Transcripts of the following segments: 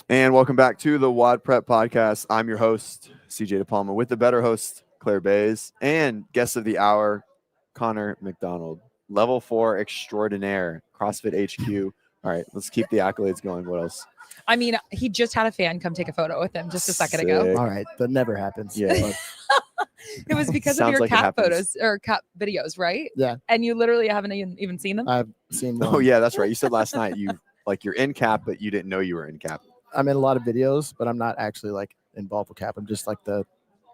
And welcome back to the WODprep podcast. I'm your host, CJ DePalma, with the better host, Claire Bays, and guest of the hour, Connor McDonald, level 4 extraordinaire, CrossFit HQ. All right, let's keep the accolades going. What else? I mean, he just had a fan come take a photo with him just a second ago. Sick. All right, that never happens. Yeah. It was because of Sounds your like it cat happens. photos or cat videos, right? Yeah. And you literally haven't even seen them? I've seen one. Oh, yeah, that's right. You said last night you're in cap, but you didn't know you were in cap. I'm in a lot of videos, but I'm not actually like involved with cap. I'm just like the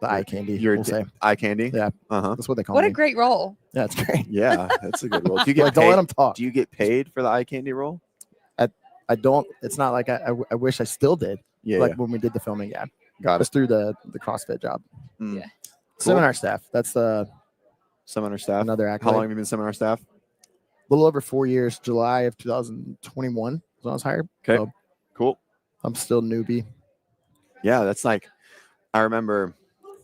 eye candy. You're we'll say. eye candy? Yeah. Uh-huh. That's what they call What me. a great role. Yeah, it's great. Yeah, that's a good role. Do you get Like, paid? don't let them talk. Do you get paid for the eye candy role? I don't. It's not like I wish I still did. Yeah, Like yeah. when we did the filming, yeah. Got It it. was through the CrossFit job. Mm. Yeah. Cool. Seminar staff. That's Seminar staff. another How accolade. long have you been seminar staff? A little over 4 years. July of 2021 was when I was hired. Okay. So Cool. I'm still newbie. Yeah, that's like, I remember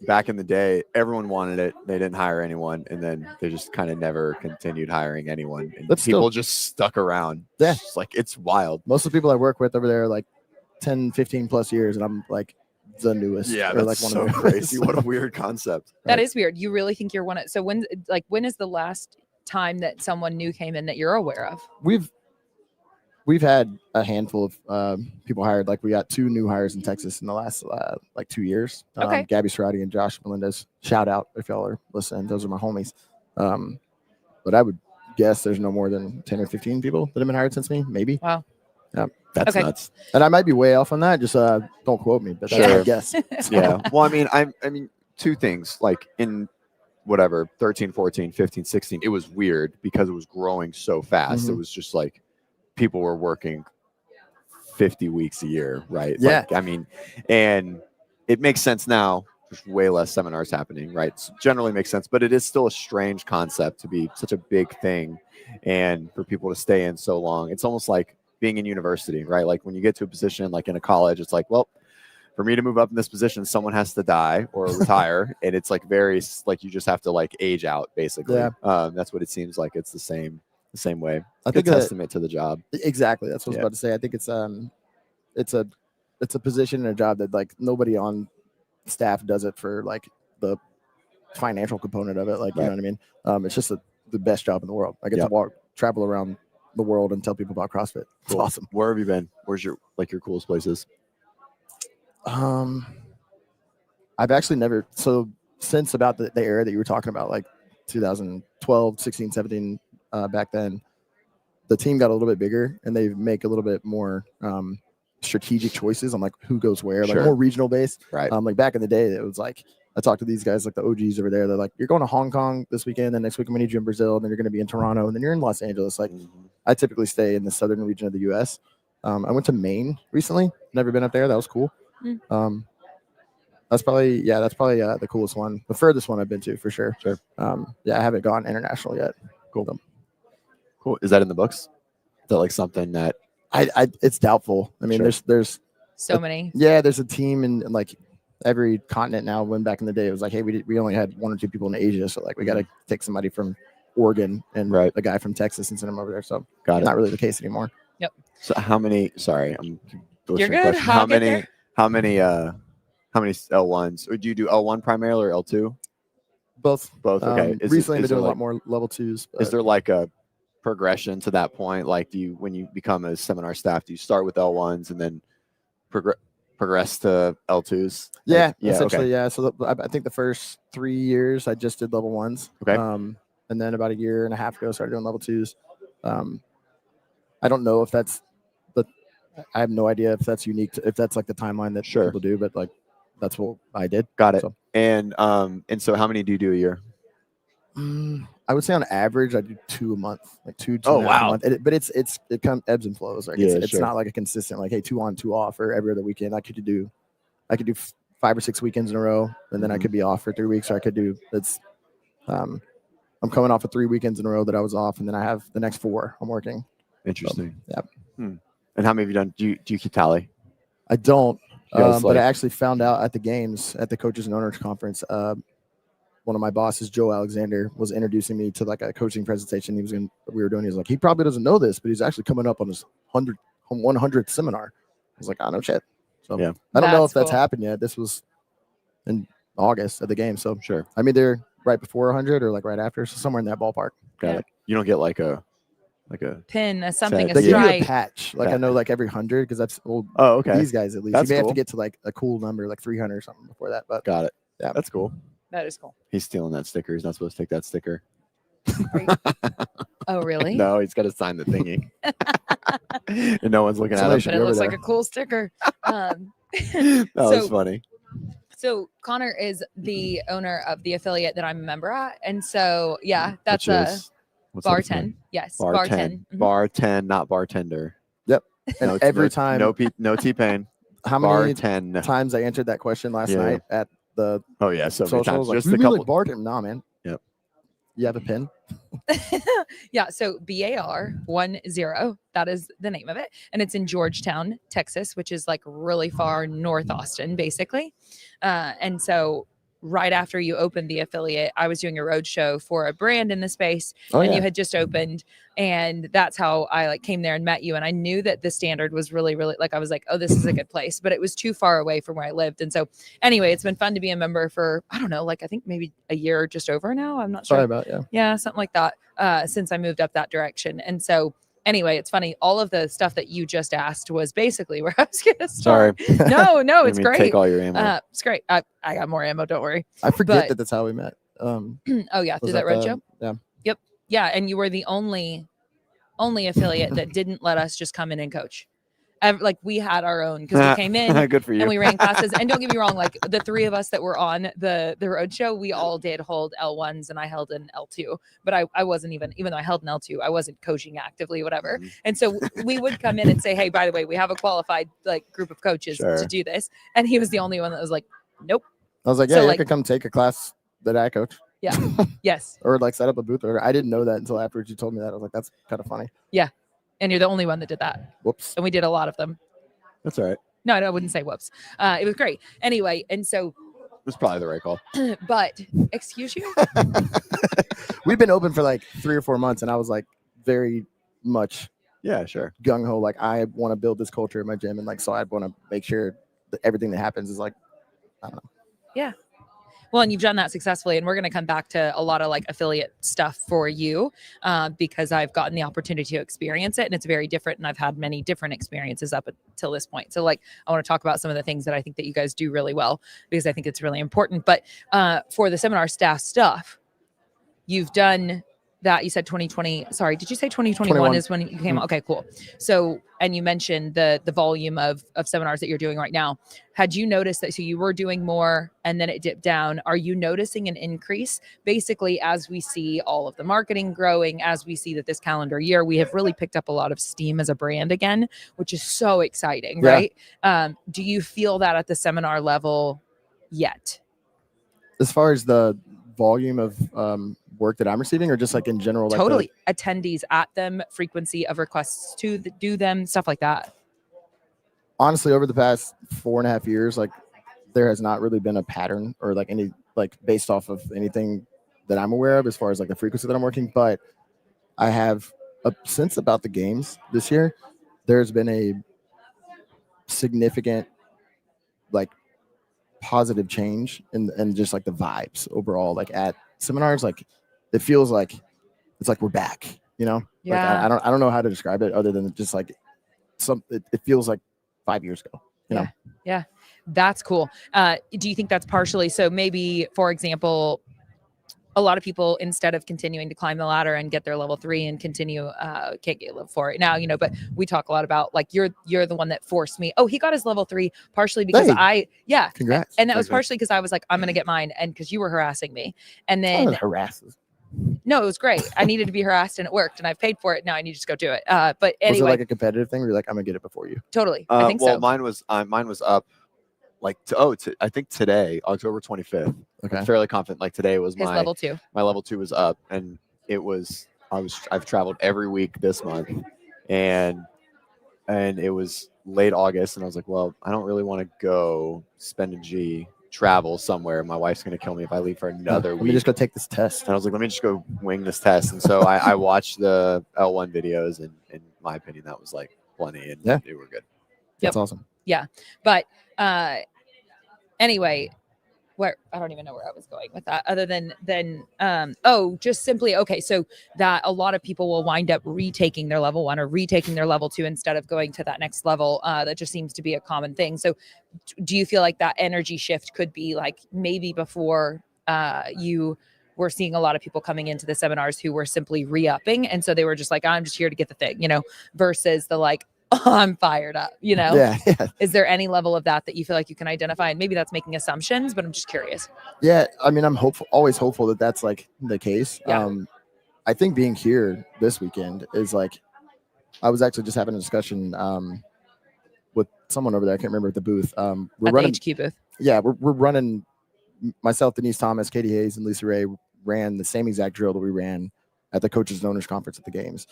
back in the day, everyone wanted it. They didn't hire anyone. And then they just kind of never continued hiring anyone. And That's people still- just stuck around. Yeah. It's like, it's wild. Most of the people I work with over there are like 10, 15 plus years, and I'm like the newest. Yeah, or, that's like so one of the crazy. What a weird concept. That Right. is weird. You really think you're one of so when is the last time that someone new came in that you're aware of? We've had a handful of people hired. Like we got 2 new hires in Texas in the last like 2 years. Okay. Gabby Cerati and Josh Melendez. Shout out if y'all are listening. Those are my homies. But I would guess there's no more than 10 or 15 people that have been hired since me. Maybe. Wow. That's Okay. nuts. And I might be way off on that. Just don't quote me. But that's Sure. my guess. Yeah. Well, I mean, 2 things. Like in whatever, 13, 14, 15, 16, it was weird because it was growing so fast. It Mhm. was just like people were working 50 weeks a year, right? Yeah. Like, I mean, and it makes sense now. There's way less seminars happening, right? So generally makes sense, but it is still a strange concept to be such a big thing and for people to stay in so long. It's almost like being in university, right? Like when you get to a position like in a college, it's like, well, for me to move up in this position, someone has to die or retire. And it's like very, like you just have to like age out basically. Yeah. That's what it seems like. It's the same way. I Good think that- testament to the job. Exactly. That's what I was Yeah. about to say. I think it's a position and a job that like nobody on staff does it for like the financial component of it. Like, you Right. know what I mean? It's just the best job in the world. I get Yep. to travel around the world and tell people about CrossFit. It's Cool. awesome. Where have you been? Where's your coolest places? I've actually never, so since about the era that you were talking about, like 2012, 16, 17, back then, the team got a little bit bigger and they make a little bit more strategic choices on like who goes where, like Sure. more regional based. Right. Like back in the day, it was like I talked to these guys like the OGs over there. They're like, you're going to Hong Kong this weekend, then next week I'm going to need you in Brazil, and then you're going to be in Toronto, and then you're in Los Angeles. Like Mhm. I typically stay in the southern region of the U.S. I went to Maine recently. Never been up there. That was cool. Mm. That's probably the coolest one, the furthest one I've been to for sure. Sure. Yeah, I haven't gone international yet. Cool. Cool. Is that in the books? Is that like something that It's doubtful. I mean, Sure. there's So many. there's a team in like every continent now. When back in the day it was like, hey, we only had 1 or 2 people in Asia, so like we got to take somebody from Oregon and Right. a guy from Texas and send him over there. So got it? not really the case anymore. So how many? Sorry, I'm. You're butchering the good. question. How I'll get many? there. How many L1s? Or do you do L1 primarily or L2? Both. Both. Okay. Recently, I've is been doing there a lot more level 2s. Is there like a progression to that point? Like, when you become a seminar staff, do you start with L1s and then progress to L2s? Yeah, Like, yeah. essentially, Okay. yeah. So I think the first 3 years I just did level 1s. Okay. And then about a year and a half ago, I started doing level 2s. I don't know if that's I have no idea if that's unique if that's like the timeline that Sure. people do, but like that's what I did. Got it. So- And so how many do you do a year? I would say on average I do 2 a month, like two. Oh, and a half wow. a month. But it comes ebbs and flows. Like Yeah, it's sure. not like a consistent like, hey, 2 on 2 off or every other weekend. I could do 5 or 6 weekends in a row, and then I Mhm. could be off for 3 weeks, or I could do I'm coming off of 3 weekends in a row that I was off, and then I have the next 4 I'm working. Interesting. Yep. And how many have you done? Do you keep tally? I don't, You guys, but I like- actually found out at the games at the coaches and owners conference. One of my bosses, Joe Alexander, was introducing me to like a coaching presentation we were doing. He was like, he probably doesn't know this, but he's actually coming up on his 100th seminar. I was like, I know shit. So Yeah. I don't know That's if that's cool. happened yet. This was in August at the game. So Sure. I'm either right before 100 or like right after. So somewhere in that ballpark. Got Yeah. it. You don't get like a Pin, a something, a They give you a stripe. patch. Like I know like every 100 because that's old. Oh, okay. These guys at least. That's you may have cool. to get to like a cool number, like 300 or something before that. But Got it. Yeah. That's cool. That is cool. He's stealing that sticker. He's not supposed to take that sticker. Oh, really? No, he's got to sign the thingy. And no one's looking at Somebody him. should But it be over looks like there. a cool sticker. That was funny. So Connor is the owner of the affiliate that I'm a member at, and so yeah, that's Which a is, what's that affiliate? bartend. Yes, Bartend. bartend. Mhm. Bartend, not bartender. And every time, no T-Pain. how many Bartend. times I answered that question last Yeah. night at the Oh yeah, so many times. socials? Like, Just we a really couple. bartend. Nah, man. Yep. You have a pin? Yeah, so BAR10, that is the name of it. And it's in Georgetown, Texas, which is like really far north Austin, basically. And so right after you opened the affiliate, I was doing a road show for a brand in the space, Oh, and yeah. you had just opened, and that's how I like came there and met you. And I knew that the standard was really, really like, I was like, oh, this is a good place, but it was too far away from where I lived. And so anyway, it's been fun to be a member for, I don't know, like I think maybe a year just over now. I'm not sure. Sorry about Yeah, something like that. Since I moved up that direction. And so anyway, it's funny. All of the stuff that you just asked was basically where I was going to Sorry. start. No, Let it's me great. Take all your ammo. It's great. I got more ammo. Don't worry. I forget But- that that's how we met. Oh yeah, Was through that road the- show. Yeah. Yeah, and you were the only affiliate that didn't let us just come in and coach. Like we had our own because we came in Good for you. and we ran classes. And don't get me wrong, like the three of us that were on the road show, we all did hold L1s and I held an L2. But I wasn't even though I held an L2, I wasn't coaching actively, whatever. Mhm. And so we would come in and say, hey, by the way, we have a qualified like group of coaches Sure. to do this. And he was the only one that was like, nope. I was like, So, yeah, I like- could come take a class that I coach. Yes. Or like set up a booth. Or I didn't know that until afterwards you told me that. I was like, that's kind of funny. And you're the only one that did that. Whoops. And we did a lot of them. That's all right. No, I wouldn't say whoops. It was great. Anyway, and so, It was probably the right call. but excuse you? We've been open for like 3 or 4 months, and I was like very much Yeah, sure. gung ho. Like I want to build this culture in my gym, and like so I want to make sure that everything that happens is like, I don't know. Well, and you've done that successfully, and we're going to come back to a lot of like affiliate stuff for you because I've gotten the opportunity to experience it, and it's very different. And I've had many different experiences up until this point. So, like, I want to talk about some of the things that I think that you guys do really well because I think it's really important. But for the seminar staff stuff, you've done that. You said 2020. Sorry, did you say 2021 21. is when you came out? Okay, cool. So, and you mentioned the volume of seminars that you're doing right now. Had you noticed that? So you were doing more and then it dipped down. Are you noticing an increase basically as we see all of the marketing growing, as we see that this calendar year, we have really picked up a lot of steam as a brand again, which is so exciting, Yeah. right? Do you feel that at the seminar level yet? As far as the volume of work that I'm receiving, or just like in general, like Totally. Attendees at them, frequency of requests to do them, stuff like that. honestly, over the past 4.5 years, like there has not really been a pattern or like any like based off of anything that I'm aware of as far as like the frequency that I'm working. But I have since about the games this year, there's been a significant like positive change in just like the vibes overall. Like at seminars, like it feels like it's like we're back, you know? Yeah. Like I don't know how to describe it other than just like it feels like 5 years ago, you know? Yeah, that's cool. Do you think that's partially so? Maybe, for example, a lot of people, instead of continuing to climb the ladder and get their level 3 and continue, can't get level 4 right now, you know, but we talk a lot about like, you're the one that forced me. Oh, he got his level 3 partially because Hey. Congrats. And that was Thanks, man. partially because I was like, I'm going to get mine. And because you were harassing me. And I then, was harasses. no, it was great. I needed to be harassed and it worked and I've paid for it. Now I need to just go do it. But Was it anyway, like a competitive thing where you're like, I'm gonna get it before you? totally. I think so. Mine was up like I think today, October 25th. Okay. I'm fairly confident. Like today was His my level 2. level 2 was up, and I've traveled every week this month, and it was late August, and I was like, well, I don't really want to go spend a G travel somewhere. My wife's gonna kill me if I leave for another Let week. me just go take this test. And I was like, let me just go wing this test. And so I watched the L1 videos, and in my opinion, that was like plenty, and Yeah. they were good. That's awesome. But anyway, where I don't even know where I was going with that other than just simply, okay, so that a lot of people will wind up retaking their level 1 or retaking their level 2 instead of going to that next level. That just seems to be a common thing. So do you feel like that energy shift could be like maybe before you were seeing a lot of people coming into the seminars who were simply re-upping, and so they were just like, I'm just here to get the thing, versus the like, oh, I'm fired up, Yeah. Is there any level of that you feel like you can identify? And maybe that's making assumptions, but I'm just curious. Yeah, I mean, I'm always hopeful that that's like the case. Yeah. I think being here this weekend is like, I was actually just having a discussion with someone over there. I can't remember at the booth. We're At running the HQ booth. Yeah, we're running. Myself, Denise Thomas, Katie Hayes, and Lisa Ray ran the same exact drill that we ran at the coaches and owners conference at the games.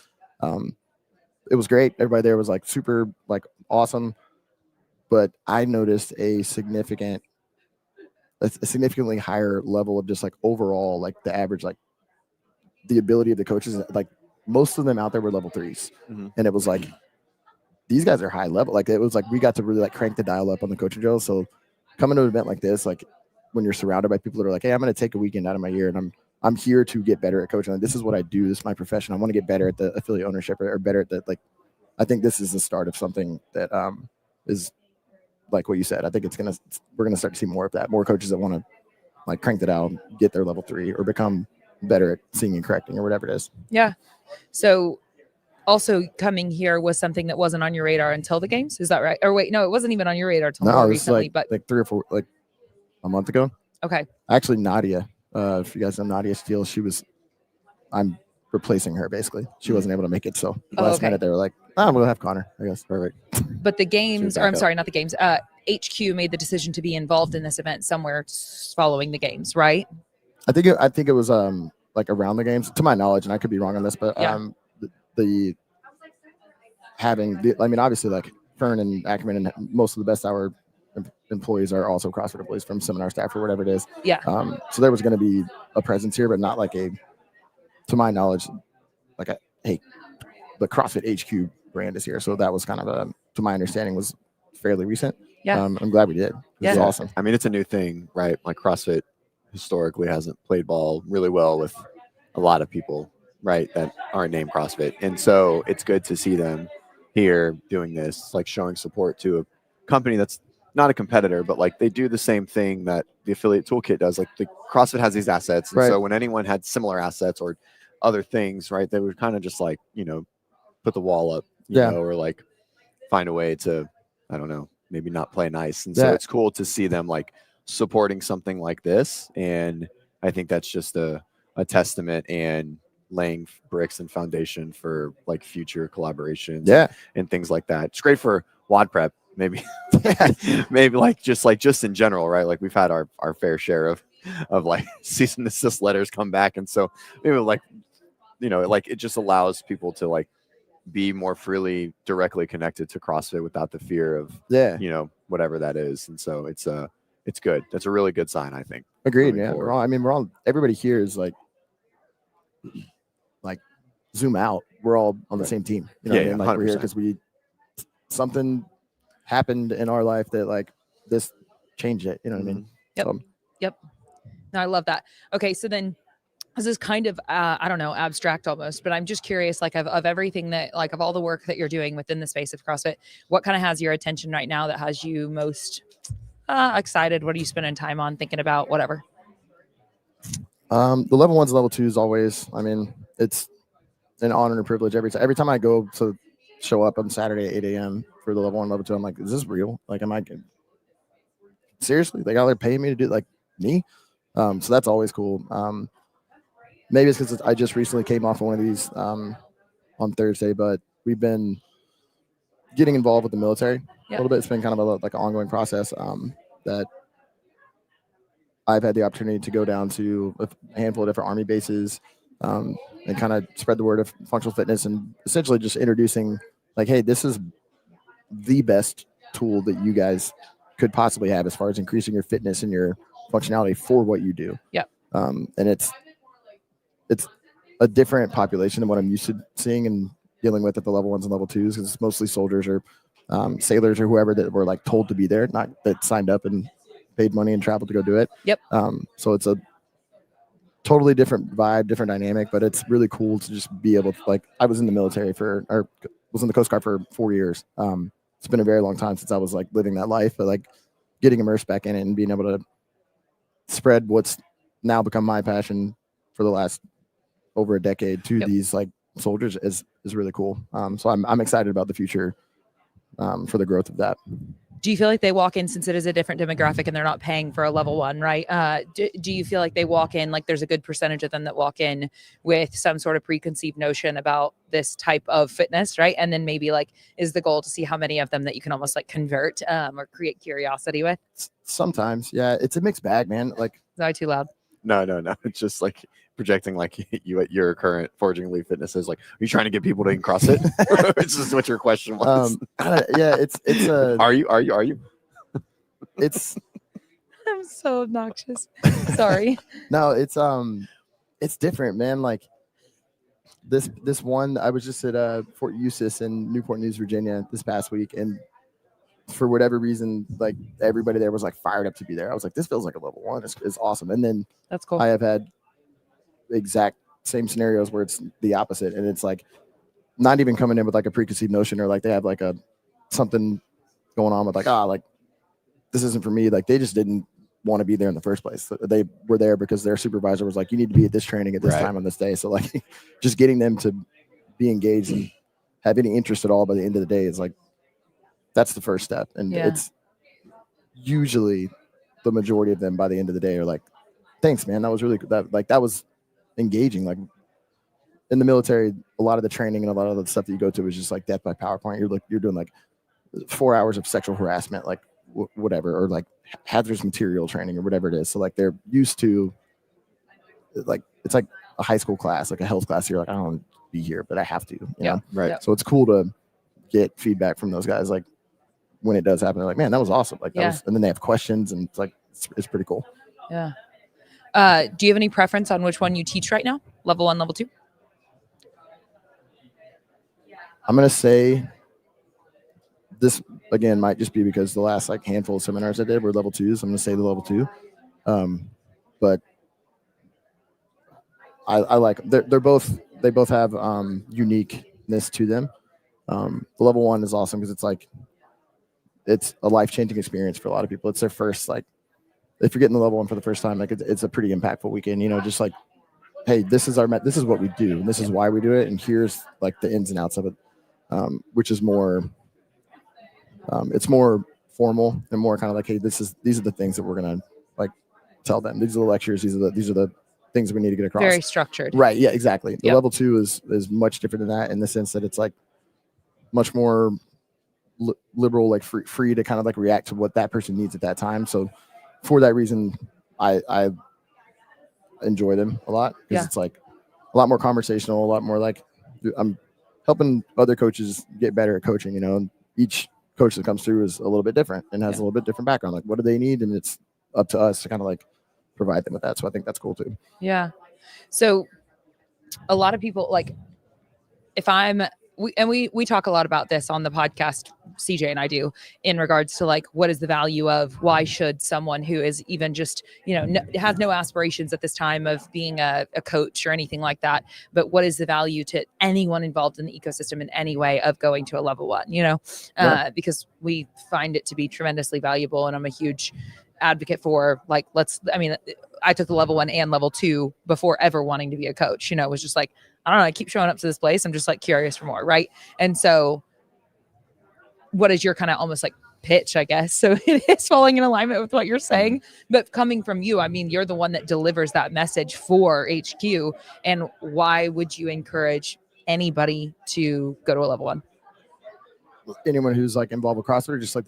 It was great. Everybody there was like super like awesome, but I noticed a significantly higher level of just like overall like the average, like the ability of the coaches. Like most of them out there were level 3s, and it was like these guys are high level. Like it was like we got to really like crank the dial up on the coaching drills. So coming to an event like this, like when you're surrounded by people that are like, hey, I'm going to take a weekend out of my year and I'm here to get better at coaching. Like, this is what I do. This is my profession. I want to get better at the affiliate ownership or better at that. Like, I think this is the start of something that is like what you said. I think we're going to start to see more of that. More coaches that want to like crank it out, get their level 3 or become better at seeing and correcting or whatever it is. Yeah. So also coming here was something that wasn't on your radar until the games. Is that right? Or wait, no, it wasn't even on your radar until more recently, but like 3 or 4, like a month ago. Okay. Actually, Nadia, if you guys know Nadia Steele, I'm replacing her basically. She wasn't able to make it. So last minute they were like, we'll have Connor, I guess. Perfect. But the games, or I'm sorry, not the games, HQ made the decision to be involved in this event somewhere following the games, right? I think it was like around the games, to my knowledge, and I could be wrong on this, but I mean, obviously like Fern and Ackerman and most of the best hour employees are also CrossFit employees from seminar staff or whatever it is. Yeah. So there was going to be a presence here, but not like to my knowledge, like hey, the CrossFit HQ brand is here. So that was kind of to my understanding, was fairly recent. Yeah. I'm glad we did. It's awesome. I mean, it's a new thing, right? Like CrossFit historically hasn't played ball really well with a lot of people, right, that aren't named CrossFit. And so it's good to see them here doing this, like showing support to a company that's not a competitor, but like they do the same thing that the affiliate toolkit does. Like the CrossFit has these assets. And so when anyone had similar assets or other things, right, they would kind of just like, put the wall up, you know, or like find a way to, I don't know, maybe not play nice. And so it's cool to see them like supporting something like this. And I think that's just a testament and laying bricks and foundation for like future collaborations and things like that. It's great for WODprep, maybe maybe just in general, right? Like we've had our fair share of like cease and desist letters come back. And so maybe like, like it just allows people to like be more freely directly connected to CrossFit without the fear of whatever that is. And so it's good. That's a really good sign, I think. Agreed. Yeah. Everybody here is like zoom out. We're all on the same team. You know what I mean? Like 100%. We're here because something happened in our life that like this changed it. You know what I mean? Yep. No, I love that. Okay. So then this is kind of, I don't know, abstract almost, but I'm just curious, like of everything that, like of all the work that you're doing within the space of CrossFit, what kind of has your attention right now that has you most excited? What are you spending time on, thinking about, whatever? The level 1s, level 2s always, I mean, it's an honor and a privilege every time I go to show up on Saturday at 8 a.m. for the level 1, level 2. I'm like, is this real? Like, am I seriously? Like, they're paying me to do it, like me? So that's always cool. Maybe it's because I just recently came off of one of these on Thursday, but we've been getting involved with the military a little bit. It's been kind of an ongoing process that I've had the opportunity to go down to a handful of different Army bases and kind of spread the word of functional fitness and essentially just introducing like, hey, this is the best tool that you guys could possibly have as far as increasing your fitness and your functionality for what you do. Yeah. And it's a different population than what I'm used to seeing and dealing with at the level 1s and level 2s, because it's mostly soldiers or sailors or whoever that were like told to be there, not that signed up and paid money and traveled to go do it. Yep. So it's a totally different vibe, different dynamic, but it's really cool to just be able to, like, I was in the military was in the Coast Guard for 4 years. It's been a very long time since I was like living that life, but like getting immersed back in it and being able to spread what's now become my passion for the last over a decade to these like soldiers is really cool. So I'm excited about the future for the growth of that. Do you feel like they walk in, since it is a different demographic and they're not paying for a level one, right? Do you feel like they walk in, like there's a good percentage of them that walk in with some sort of preconceived notion about this type of fitness, right? And then maybe like is the goal to see how many of them that you can almost like convert or create curiosity with? Sometimes, yeah, it's a mixed bag, man. Like, is I too loud? No. It's just like projecting like you at your current Forging Elite Fitness is like, are you trying to get people to eat CrossFit? It's just what your question was. Yeah, it's Are you? It's I'm so obnoxious. Sorry. No, it's different, man. Like this one, I was just at Fort Eustis in Newport News, Virginia this past week, and for whatever reason, like everybody there was like fired up to be there. I was like, this feels like a level one. It's awesome. And then that's cool. I have had exact same scenarios where it's the opposite, and it's like not even coming in with like a preconceived notion, or like they have like a something going on with like, like this isn't for me. Like they just didn't want to be there in the first place. They were there because their supervisor was like, you need to be at this training at this time on this day. So like just getting them to be engaged and have any interest at all by the end of the day is like, that's the first step. And it's usually the majority of them by the end of the day are like, thanks, man. That was really that was engaging. Like in the military, a lot of the training and a lot of the stuff that you go to is just like death by PowerPoint. You're doing like 4 hours of sexual harassment, like whatever, or like hazardous material training or whatever it is. So like they're used to like, it's like a high school class, like a health class. You're like, I don't want to be here, but I have to, you know? Right. So it's cool to get feedback from those guys. Like when it does happen, they're like, man, that was awesome. Like that was, and then they have questions, and it's like, it's pretty cool. Yeah. Do you have any preference on which one you teach right now? Level 1, level 2? I'm going to say this again might just be because the last like handful of seminars I did were level 2s. I'm going to say the level 2. But I like, they both have uniqueness to them. The level 1 is awesome because it's like, it's a life-changing experience for a lot of people. It's their first, like, if you're getting the level 1 for the first time, like it's a pretty impactful weekend, you know, just like, hey, this is what we do, and this is why we do it, and here's like the ins and outs of it, which is more, it's more formal and more kind of like, hey, these are the things that we're gonna like tell them. These are the lectures. These are the things that we need to get across. Very structured. Right. Yeah. Exactly. The level 2 is much different than that in the sense that it's like much more liberal, like free to kind of like react to what that person needs at that time. So for that reason, I enjoy them a lot because it's like a lot more conversational, a lot more like I'm helping other coaches get better at coaching, you know, and each coach that comes through is a little bit different and has a little bit different background. Like, what do they need? And it's up to us to kind of like provide them with that. So I think that's cool too. Yeah. So a lot of people, like, if we talk a lot about this on the podcast, CJ and I do, in regards to like, what is the value of, why should someone who is even just, you know, has no aspirations at this time of being a coach or anything like that, but what is the value to anyone involved in the ecosystem in any way of going to a level 1, you know, because we find it to be tremendously valuable. And I'm a huge advocate for like, I took the level 1 and level 2 before ever wanting to be a coach. You know, it was just like, I don't know, I keep showing up to this place. I'm just like curious for more. Right. And so what is your kind of almost like pitch, I guess? So it is falling in alignment with what you're saying, but coming from you, I mean, you're the one that delivers that message for HQ. And why would you encourage anybody to go to a level 1? Anyone who's like involved with CrossFit, or just like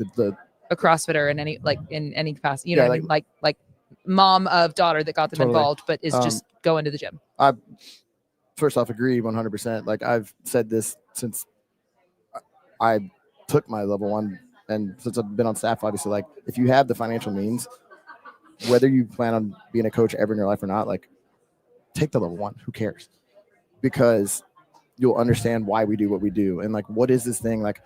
a CrossFitter in any capacity, you know, yeah, what I mean? Like mom of daughter that got them involved, but is just going to the gym. I first off agree 100%. Like I've said this since I took my level 1, and since I've been on staff, obviously, like if you have the financial means, whether you plan on being a coach ever in your life or not, like take the level 1. Who cares? Because you'll understand why we do what we do, and like what is this thing. Like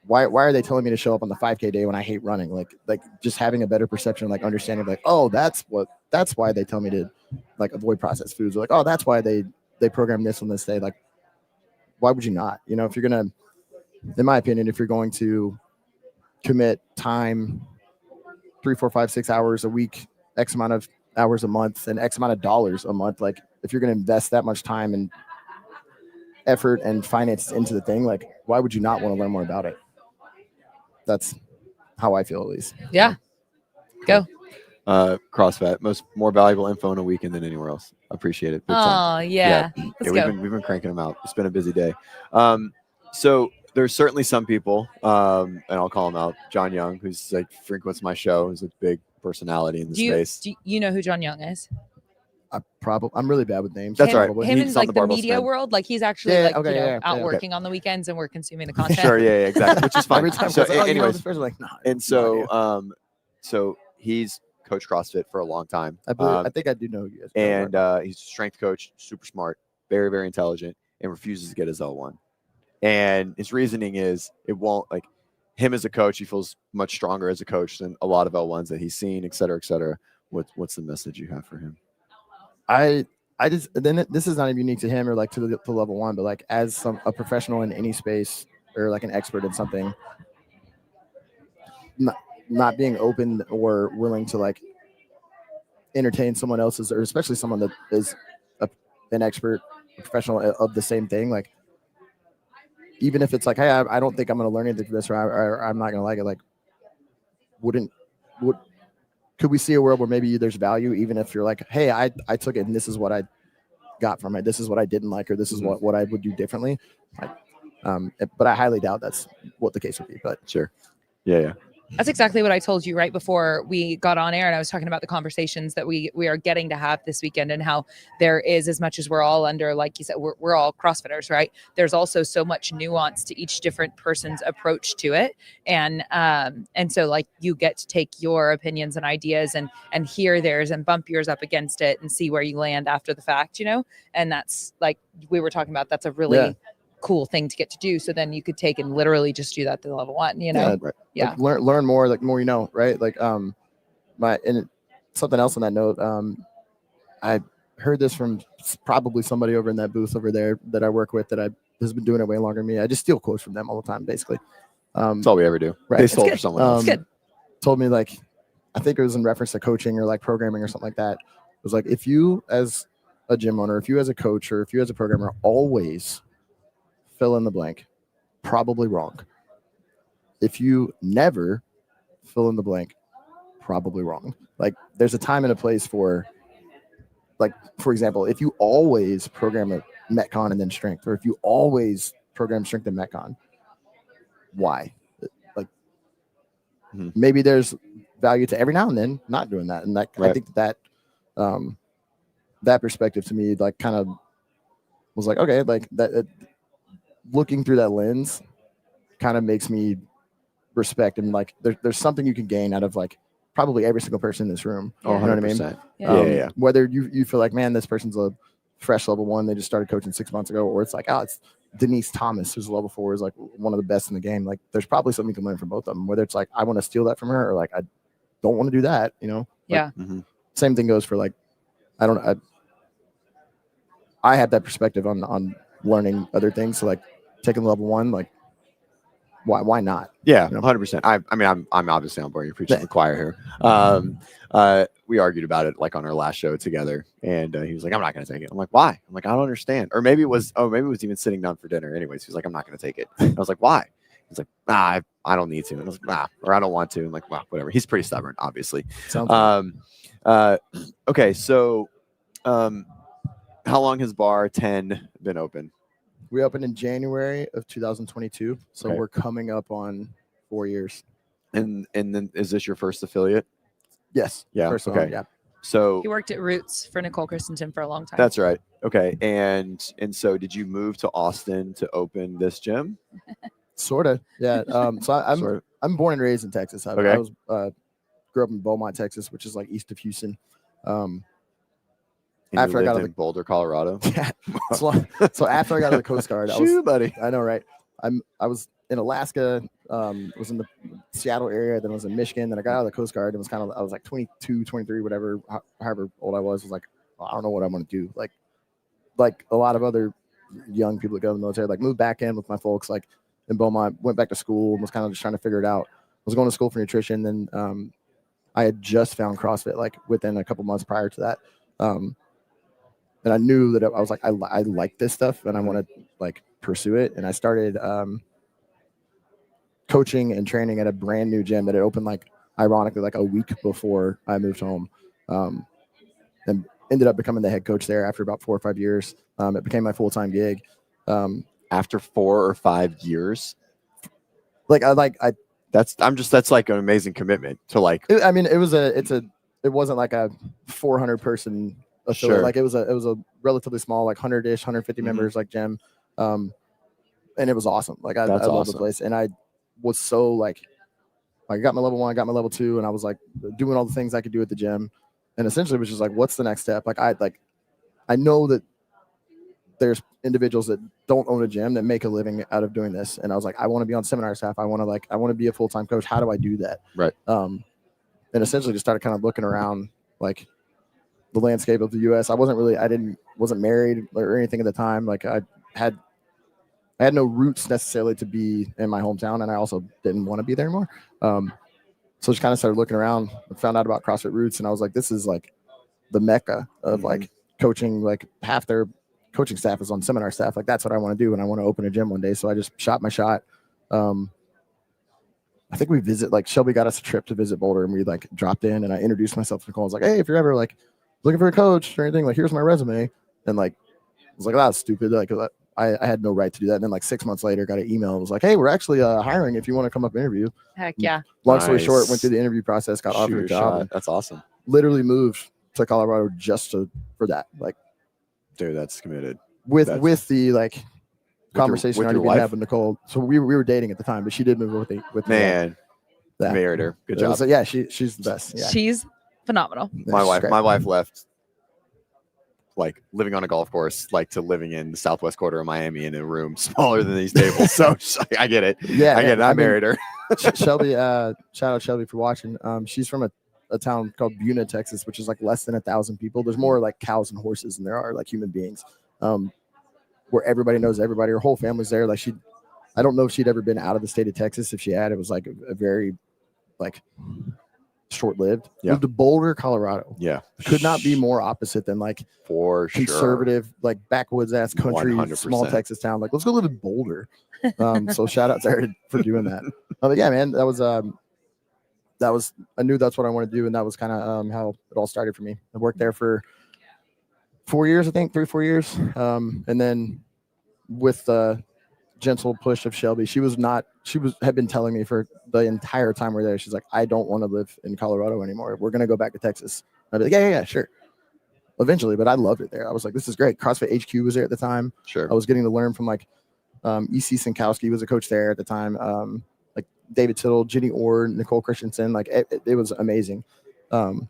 why are they telling me to show up on the 5K day when I hate running? Like just having a better perception, like understanding, like, oh, that's why they tell me to like avoid processed foods. Or like, oh, that's why they program this on this day. Like, why would you not? You know, if you're gonna, in my opinion, if you're going to commit time, 3, 4, 5, 6 hours a week, X amount of hours a month, and X amount of dollars a month, like if you're gonna invest that much time and effort and finances into the thing, like why would you not want to learn more about it? That's how I feel, at least. Yeah. Go. CrossFit, more valuable info in a weekend than anywhere else. Appreciate it. Big time. Oh yeah. Let's go. We've been cranking them out. It's been a busy day. So there's certainly some people, and I'll call him out, John Young, who's like frequents my show, who's a big personality in the space. Do you know who John Young is? I'm really bad with names. That's all right. Him in He's on like the the media Barbell world, like he's actually out working on the weekends, and we're consuming the content. Sure, yeah, exactly, which is fine. Every time, So, anyways, so he's coached CrossFit for a long time. I think I do know you guys. And he's a strength coach, super smart, very, very intelligent, and refuses to get his L1. And his reasoning is it won't, like, him as a coach, he feels much stronger as a coach than a lot of L1s that he's seen, et cetera, et cetera. What's the message you have for him? This is not even unique to him or like to level 1, but like as a professional in any space or like an expert in something, not being open or willing to like entertain someone else's, or especially someone that is an expert, a professional of the same thing. Like, even if it's like, hey, I don't think I'm going to learn anything from this, or I'm not going to like it. Like, could we see a world where maybe there's value, even if you're like, hey, I took it and this is what I got from it. This is what I didn't like, or this is what I would do differently. But I highly doubt that's what the case would be. But sure. Yeah. That's exactly what I told you right before we got on air. And I was talking about the conversations that we are getting to have this weekend, and how there is, as much as we're all under, like you said, we're all CrossFitters, right? There's also so much nuance to each different person's approach to it. And so like you get to take your opinions and ideas and hear theirs and bump yours up against it and see where you land after the fact, you know? And that's like we were talking about, that's a really cool thing to get to do. So then you could take and literally just do that to level 1, you know? Yeah. Like learn more, like more, you know, right? Like and something else on that note, I heard this from probably somebody over in that booth over there that I work with that has been doing it way longer than me. I just steal quotes from them all the time, basically. That's all we ever do. Right. They stole for someone else. Told me, like, I think it was in reference to coaching or like programming or something like that. It was like, if you as a gym owner, if you as a coach, or if you as a programmer always fill in the blank, probably wrong. If you never fill in the blank, probably wrong. Like, there's a time and a place for, like, for example, if you always program a Metcon and then strength, or if you always program strength and Metcon, why? Like, maybe there's value to every now and then not doing that. And that, I think that perspective to me, like, kind of was like, okay, like that. Looking through that lens kind of makes me respect, and like there's something you can gain out of like probably every single person in this room. Oh, you know what I mean? Yeah. Whether you feel like, man, this person's a fresh level 1, they just started coaching 6 months ago, or it's like, oh, it's Denise Thomas, who's a level 4, is like one of the best in the game. Like, there's probably something you can learn from both of them, whether it's like, I want to steal that from her, or like, I don't want to do that, you know? Like, same thing goes for like, I have that perspective on learning other things. So like, taking level 1, like, why not? Yeah, you know? 100%. I mean, I'm obviously on board. You're preaching to the choir here. We argued about it like on our last show together, and he was like, "I'm not going to take it." I'm like, "Why?" I'm like, "I don't understand." Or maybe it was even sitting down for dinner. Anyways, he was like, "I'm not going to take it." I was like, "Why?" He's like, "Nah, I don't need to." And I was like, "Nah," or "I don't want to." I'm like, "Well, whatever." He's pretty stubborn, obviously. Okay, so how long has Bar 10 been open? We opened in January of 2022, so we're coming up on 4 years. And then, is this your first affiliate? Yes. Yeah. First okay. one, yeah. So he worked at Roots for Nicole Christensen for a long time. That's right. Okay. And so did you move to Austin to open this gym? Sort of. Yeah. So I'm born and raised in Texas. I was grew up in Beaumont, Texas, which is like east of Houston. After I got in Boulder, Colorado. Yeah. So after I got out of the Coast Guard, buddy. I know, right? I was in Alaska Was in the Seattle area, then I was in Michigan, then I got out of the Coast Guard and was kind of, I was like 22, 23, whatever, however old I was like, I don't know what I want to do. Like a lot of other young people that go in the military, like moved back in with my folks, like in Beaumont, went back to school and was kind of just trying to figure it out. I was going to school for nutrition. Then I had just found CrossFit like within a couple months prior to that. And I knew that I was like, I like this stuff and I want to like pursue it. And I started coaching and training at a brand new gym that had opened like ironically like a week before I moved home. And ended up becoming the head coach there after about 4 or 5 years. It became my full-time gig. After 4 or 5 years, that's like an amazing commitment to like. It wasn't like a 400 person affiliate. Sure. Like it was a relatively small, like 100-ish, 150 members like gym. And it was awesome. Like I love the place. And I was so like I got my level 1, I got my level 2, and I was like doing all the things I could do at the gym. And essentially it was just like, what's the next step? Like I know that there's individuals that don't own a gym that make a living out of doing this. And I was like, I want to be on seminar staff. I want to be a full-time coach. How do I do that? Right. And essentially just started kind of looking around like the landscape of the US. I wasn't married or anything at the time. Like I had no roots necessarily to be in my hometown. And I also didn't want to be there anymore. So just kind of started looking around and found out about CrossFit Roots. And I was like, this is like the mecca of like coaching. Like half their coaching staff is on seminar staff. Like that's what I want to do. And I want to open a gym one day. So I just shot my shot. I think Shelby got us a trip to visit Boulder and we like dropped in and I introduced myself to Nicole. I was like, hey, if you're ever like looking for a coach or anything, like here's my resume. And like, I was like, that's stupid. Like I had no right to do that. And then like 6 months later, got an email. It was like, hey, we're actually hiring if you want to come up and interview. Heck yeah. Long story short, went through the interview process, got offered a job. That's awesome. Literally moved to Colorado just for that. Like, dude, that's committed. With the like conversation I already been having with Nicole. So we were dating at the time, but she did move with me. Man, married her. Good job. So yeah, she's the best. Yeah. She's phenomenal. My wife left like living on a golf course, like to living in the southwest quarter of Miami in a room smaller than these tables. So I get it. Yeah, I get it. I married her. Shelby, shout out Shelby for watching. She's from a town called Buna, Texas, which is like less than 1,000 people. There's more like cows and horses than there are like human beings. Where everybody knows everybody. Her whole family's there. Like I don't know if she'd ever been out of the state of Texas. If she had, it was like a very like short-lived. Yeah. Moved to Boulder, Colorado. Yeah. Could not be more opposite than like for conservative, like backwoods ass country, 100%. Small Texas town. Like let's go live in Boulder. So shout out to her for doing that. But yeah, man, that was I knew that's what I wanted to do, and that was kind of how it all started for me. I worked there for 4 years, I think 3-4 years, and then with the gentle push of Shelby, had been telling me for the entire time we're there, she's like, I don't want to live in Colorado anymore. We're gonna go back to Texas. I'd be like, yeah, sure. Eventually, but I loved it there. I was like, this is great. CrossFit HQ was there at the time. Sure. I was getting to learn from like E.C. Sinkowski was a coach there at the time. Like David Tittle, Jenny Orr, Nicole Christensen. Like it was amazing. And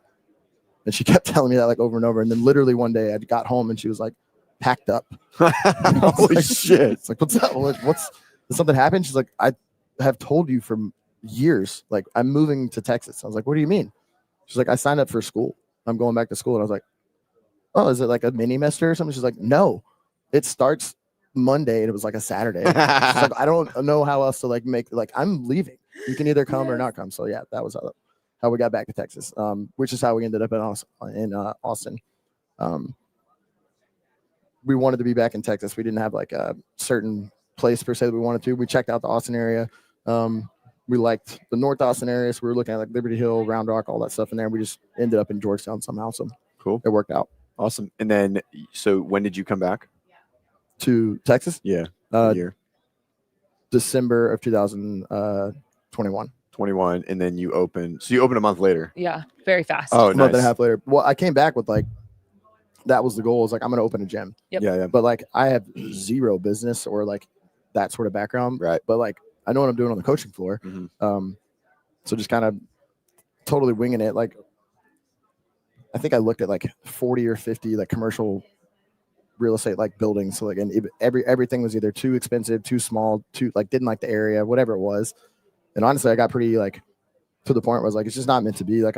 she kept telling me that like over and over. And then literally one day I got home and she was like packed up. Holy like, shit. It's like, what's up? Did something happen? She's like, I have told you for years, like I'm moving to Texas. I was like, what do you mean? She's like, I signed up for school. I'm going back to school. And I was like, oh, is it like a mini semester or something? She's like, no, it starts Monday. And it was like a Saturday. She's like, I don't know how else to like make, like, I'm leaving. You can either come or not come. So yeah, that was how we got back to Texas, which is how we ended up in Austin. We wanted to be back in Texas. We didn't have like a certain place per se that we wanted to. We checked out the Austin area. We liked the North Austin area, so we were looking at like Liberty Hill, Round Rock, all that stuff in there. We just ended up in Georgetown somehow. So cool. It worked out. Awesome. And then, so when did you come back to Texas? Yeah. Year. December of 2021. 21, and then you opened. So you opened a month later. Yeah, very fast. Oh, a month and a half later. Well, I came back with like, that was the goal. Was like, I'm going to open a gym. Yep. Yeah. But like, I have zero business or like that sort of background. Right. But like, I know what I'm doing on the coaching floor. Mm-hmm. So just kind of totally winging it. Like, I think I looked at like 40 or 50 like commercial real estate like buildings. So like, and everything was either too expensive, too small, too like didn't like the area, whatever it was. And honestly, I got pretty like to the point where I was like, it's just not meant to be. Like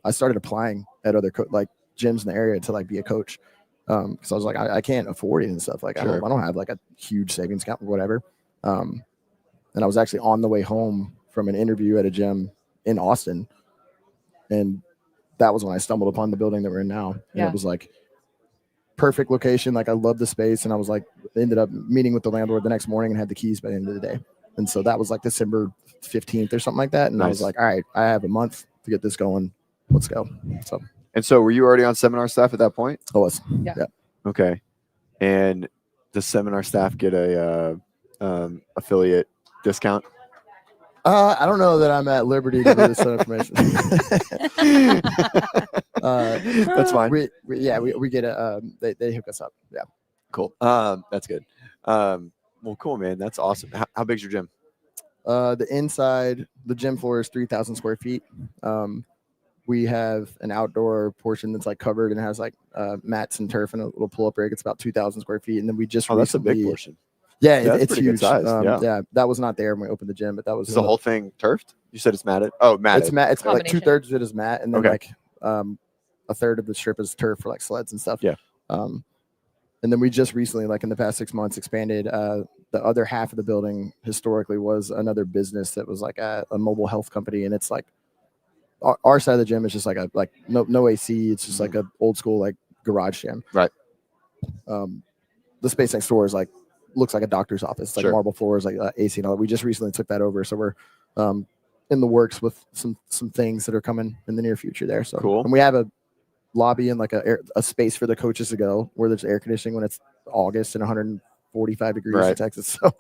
I started applying at other like gyms in the area to like be a coach. Because I was like, I can't afford it and stuff. Like Sure. I don't have like a huge savings account or whatever. And I was actually on the way home from an interview at a gym in Austin, and that was when I stumbled upon the building that we're in now. And it was like perfect location. Like I love the space, and I was like, ended up meeting with the landlord the next morning and had the keys by the end of the day. And so that was like December 15th or something like that. And I was like, all right, I have a month to get this going. Let's go. So. And so were you already on seminar staff at that point? I was. Yeah. Okay. And does seminar staff get a affiliate discount? I don't know that I'm at liberty to release that information. That's fine. We get a they hook us up. Yeah. Cool. That's good. Well, cool, man. That's awesome. How big's your gym? The inside, the gym floor is 3,000 square feet. We have an outdoor portion that's like covered and has like mats and turf and a little pull-up rig. It's about 2,000 square feet. And then we just that's a big portion. Yeah, that's it's pretty huge. good size. Yeah, that was not there when we opened the gym, but that was the whole thing turfed. You said it's matted. Oh, matted. It's mat. It's like Combination. 2/3 of it is mat, and then Okay. like a third of the strip is turf for like sleds and stuff. Yeah. And then we just recently, like in the past 6 months, expanded. The other half of the building historically was another business that was like a mobile health company, and it's like our side of the gym is just like no AC. It's just like a old school like garage gym. Right. The space next door is like looks like a doctor's office, like Sure. marble floors, like AC and all that. We just recently took that over, so we're in the works with some things that are coming in the near future there. So Cool. And we have a lobby and like a space for the coaches to go where there's air conditioning when it's August and 145 degrees in Right. Texas. So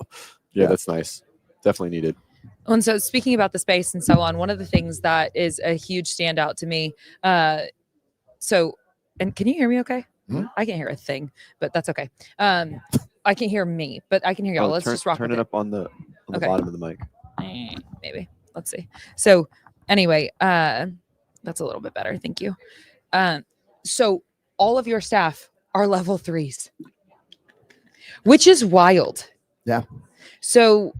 Yeah, that's nice. Definitely needed. And so speaking about the space and so on, one of the things that is a huge standout to me. And can you hear me okay? Mhm. I can't hear a thing, but that's okay. I can't hear me, but I can hear y'all. Let's just rock Turn with it up on the Okay. bottom of the mic. Maybe. Let's see. So anyway, that's a little bit better. Thank you. So all of your staff are level 3s, which is wild. Yeah. So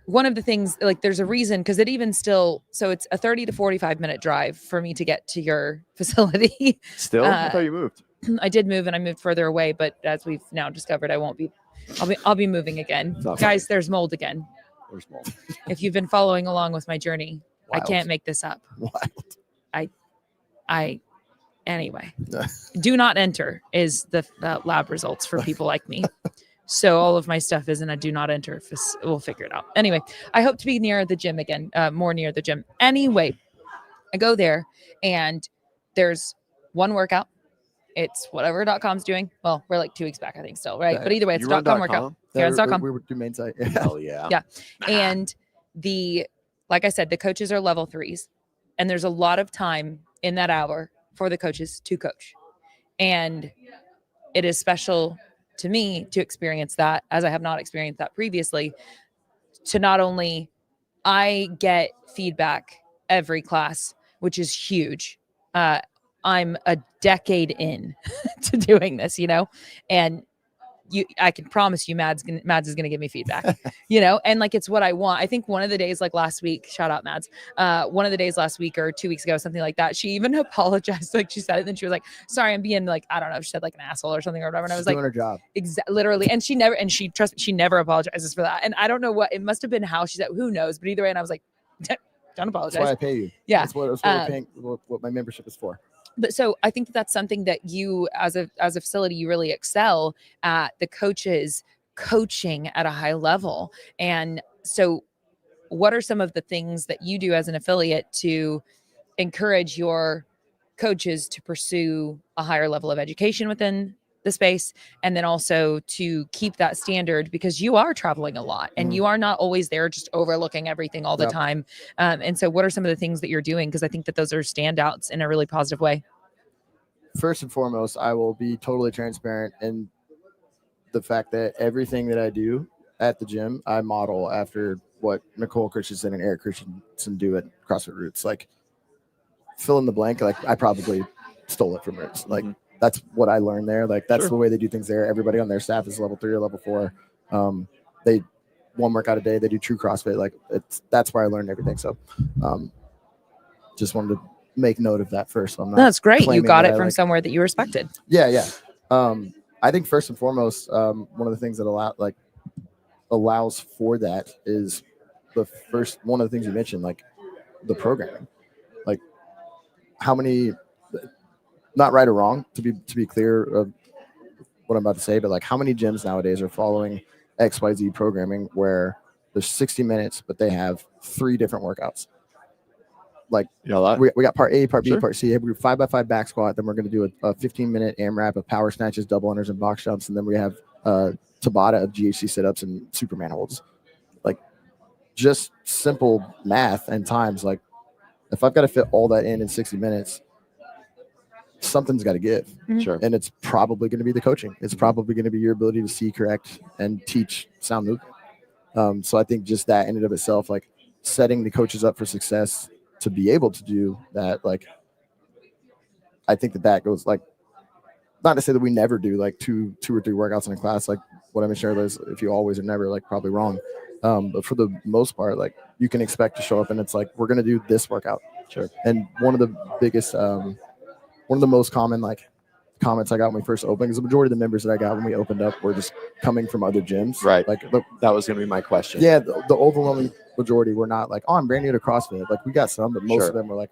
one of the things, like there's a reason, because it even still, so it's a 30 to 45-minute drive for me to get to your facility. Still? I thought you moved. I did move and I moved further away, but as we've now discovered, I'll be moving again. It's not Guys, there's mold again. There's more. If you've been following along with my journey, Wild. I can't make this up. Wild. Anyway, do not enter is the lab results for people like me. So all of my stuff is in a do not enter. We'll figure it out. Anyway, I hope to be near the gym again, more near the gym. Anyway, I go there and there's one workout. It's whatever.com's doing. Well, we're like 2 weeks back, I think still, right? But either way, it's You a .com workout. Parents.com. We would do main site. Hell yeah. Yeah. And like I said, the coaches are level 3s, and there's a lot of time in that hour for the coaches to coach. And it is special to me to experience that, as I have not experienced that previously, to not only I get feedback every class, which is huge. I'm a decade in to doing this, and I can promise you Mads is going to give me feedback, and like, it's what I want. I think one of the days, like last week, shout out Mads, one of the days last week or 2 weeks ago, something like that, she even apologized. Like she said it, and then she was like, sorry, I'm being like, I don't know, she said like an asshole or something or whatever. And I was She's like, doing her job. Literally. And trust me, she never apologizes for that. And I don't know what, it must've been how she said, who knows, but either way. And I was like, don't apologize. That's why I pay you. Yeah. That's what we're paying, what my membership is for. But so I think that's something that you, as a facility, you really excel at, the coaches coaching at a high level. And so what are some of the things that you do as an affiliate to encourage your coaches to pursue a higher level of education within the space, and then also to keep that standard, because you are traveling a lot and you are not always there just overlooking everything all the time. And so what are some of the things that you're doing? Because I think that those are standouts in a really positive way. First and foremost, I will be totally transparent in the fact that everything that I do at the gym, I model after what Nicole Christensen and Eric Christensen do at CrossFit Roots. Like, fill in the blank, like I probably stole it from Roots. Like, that's what I learned there. Like, that's the way they do things there. Everybody on their staff is level 3 or level 4. one workout a day. They do true CrossFit. Like that's where I learned everything. So just wanted to make note of that first. So I'm not That's great. You claiming got that it I, from like, somewhere that you respected. Yeah. I think first and foremost, one of the things that allows for that is one of the things you mentioned, like the programming, like how many, not right or wrong, to be clear of what I'm about to say, but like how many gyms nowadays are following XYZ programming where there's 60 minutes, but they have 3 different workouts. Like we got part A, part B, part C. We do 5x5 back squat. Then we're going to do a 15-minute AMRAP of power snatches, double unders, and box jumps. And then we have Tabata of GHC sit-ups and Superman holds. Like just simple math and times. Like if I've got to fit all that in 60 minutes, something's got to give. Sure. And it's probably going to be the coaching. It's probably going to be your ability to see, correct, and teach sound movement. So I think just that in and of itself, like setting the coaches up for success to be able to do that, like I think that goes, like, not to say that we never do like two or 3 workouts in a class. Like what I mentioned earlier is if you always or never, like probably wrong. But for the most part, like you can expect to show up and it's like, we're going to do this workout. Sure. And one of the biggest, one of the most common like comments I got when we first opened, because the majority of the members that I got when we opened up were just coming from other gyms. Right. Like that was going to be my question. Yeah. The overwhelming majority were not like, oh, I'm brand new to CrossFit. Like we got some, but most of them were like,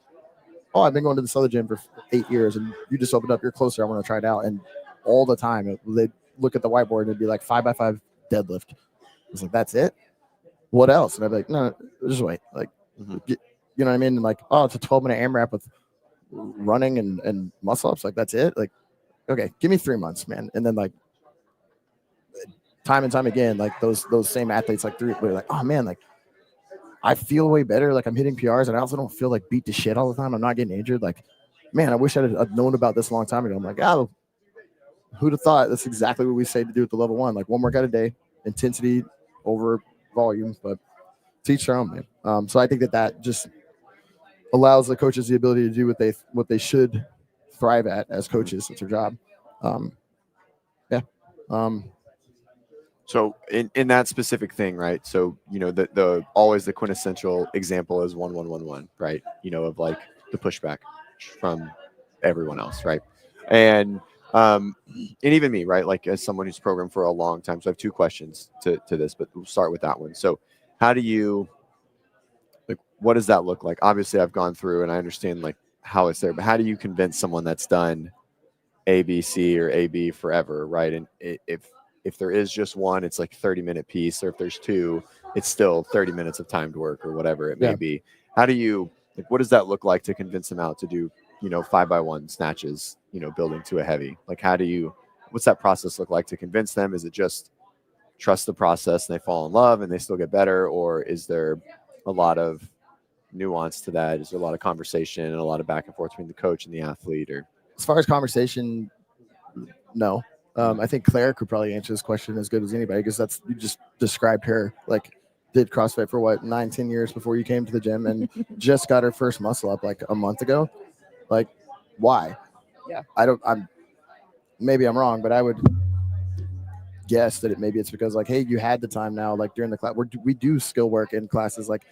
oh, I've been going to this other gym for 8 years and you just opened up, you're closer, I want to try it out. And all the time they'd look at the whiteboard and it'd be like 5x5 deadlift. I was like, that's it? What else? And I'd be like, no, just wait. Like, you know what I mean? And like, oh, it's a 12-minute AMRAP with running and muscle ups. Like, that's it? Like, okay, give me 3 months, man. And then like time and time again, like those same athletes, like they're like, oh man, like I feel way better. Like I'm hitting PRs and I also don't feel like beat to shit all the time. I'm not getting injured. Like, man, I wish I'd known about this a long time ago. I'm like, oh, who'd have thought? That's exactly what we say to do at the level 1. Like 1 workout a day, intensity over volume, but teach their own, man. So I think that just allows the coaches the ability to do what they should thrive at as coaches. It's their job. So in that specific thing, right? So, you know, the always the quintessential example is 1-1-1-1, right? You know, of like the pushback from everyone else, right? And even me, right? Like as someone who's programmed for a long time. So I have 2 questions to this, but we'll start with that one. So how do you, like, what does that look like? Obviously I've gone through and I understand like how it's there, but how do you convince someone that's done A, B, C or A, B forever, right? And if there is just one, it's like 30-minute piece, or if there's 2, it's still 30 minutes of timed work or whatever it may be. How do you, like, what does that look like to convince them out to do, you know, 5x1 snatches, you know, building to a heavy? Like, what's that process look like to convince them? Is it just trust the process and they fall in love and they still get better? Or is there a lot of nuance to that? Is there a lot of conversation and a lot of back and forth between the coach and the athlete? Or as far as conversation, no. I think Claire could probably answer this question as good as anybody, because you just described her. Like, did CrossFit for what, 9-10 years before you came to the gym, and just got her first muscle up like a month ago. Like, why? Yeah. Maybe I'm wrong, but I would guess that maybe it's because like, hey, you had the time now, like during the class, we do skill work in classes. Like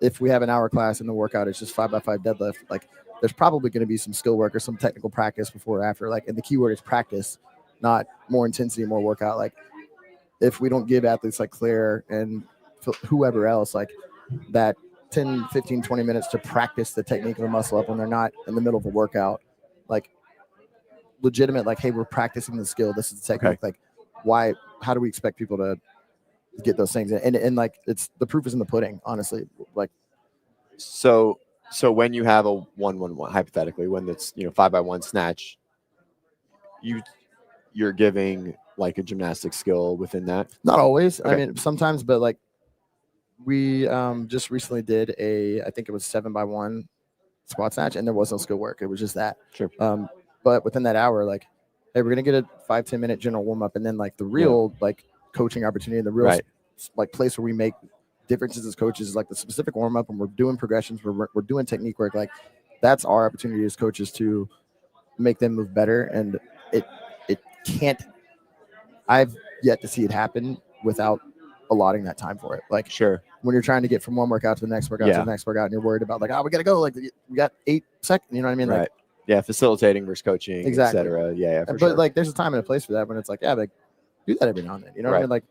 if we have an hour class and the workout is just 5x5 deadlift, like there's probably going to be some skill work or some technical practice before or after. Like, and the key word is practice, not more intensity, more workout. Like if we don't give athletes like Claire and whoever else like that 10, 15, 20 minutes to practice the technique of the muscle up when they're not in the middle of a workout, like legitimate, like, hey, we're practicing the skill. This is the technique. Okay. Like how do we expect people to get those things? And like, it's the proof is in the pudding, honestly. Like, so when you have a 1-1-1, hypothetically, when it's, you know, 5x1 snatch, you're giving like a gymnastic skill within that? Not always. Okay. I mean, sometimes, but like we just recently did I think it was 7x1 squat snatch, and there was no skill work. It was just that. Sure. But within that hour, like, hey, we're going to get a 5-10 minute general warm up. And then like the real like coaching opportunity, the real like place where we make differences as coaches is like the specific warm up, and we're doing progressions, we're doing technique work. Like that's our opportunity as coaches to make them move better. And it can't, I've yet to see it happen without allotting that time for it. Like Sure. when you're trying to get from one workout to the next workout to the next workout, and you're worried about like, oh, we gotta go. Like we got 8 seconds. You know what I mean? Right. Like, yeah. Facilitating versus coaching, Exactly. etc. Yeah. For but sure. like, there's a time and a place for that when it's like, yeah, like do that every now and then. You know what I Right. mean? Like,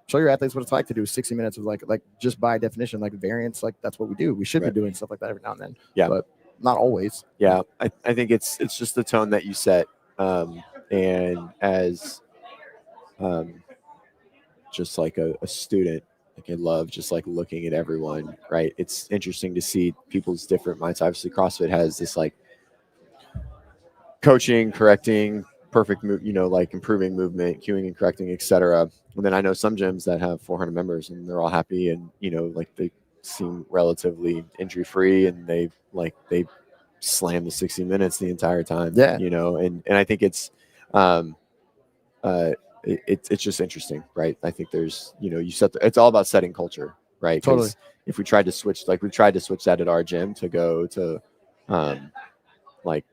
show your athletes what it's like to do 60 minutes of like just by definition, like variance. Like that's what we do. We should be doing stuff like that every now and then. Yeah. But not always. Yeah. I think it's just the tone that you set, and as just like a student, like I love just like looking at everyone, right? It's interesting to see people's different minds. Obviously CrossFit has this like coaching, correcting, perfect move, like improving movement, cueing and correcting, etc. And then I know some gyms that have 400 members and they're all happy, and like they seem relatively injury free, and they slam the 60 minutes the entire time. Yeah. And I think it's it's just interesting, right? I think there's, it's all about setting culture, right? Totally. If we tried to switch, like we tried to switch that at our gym to go to like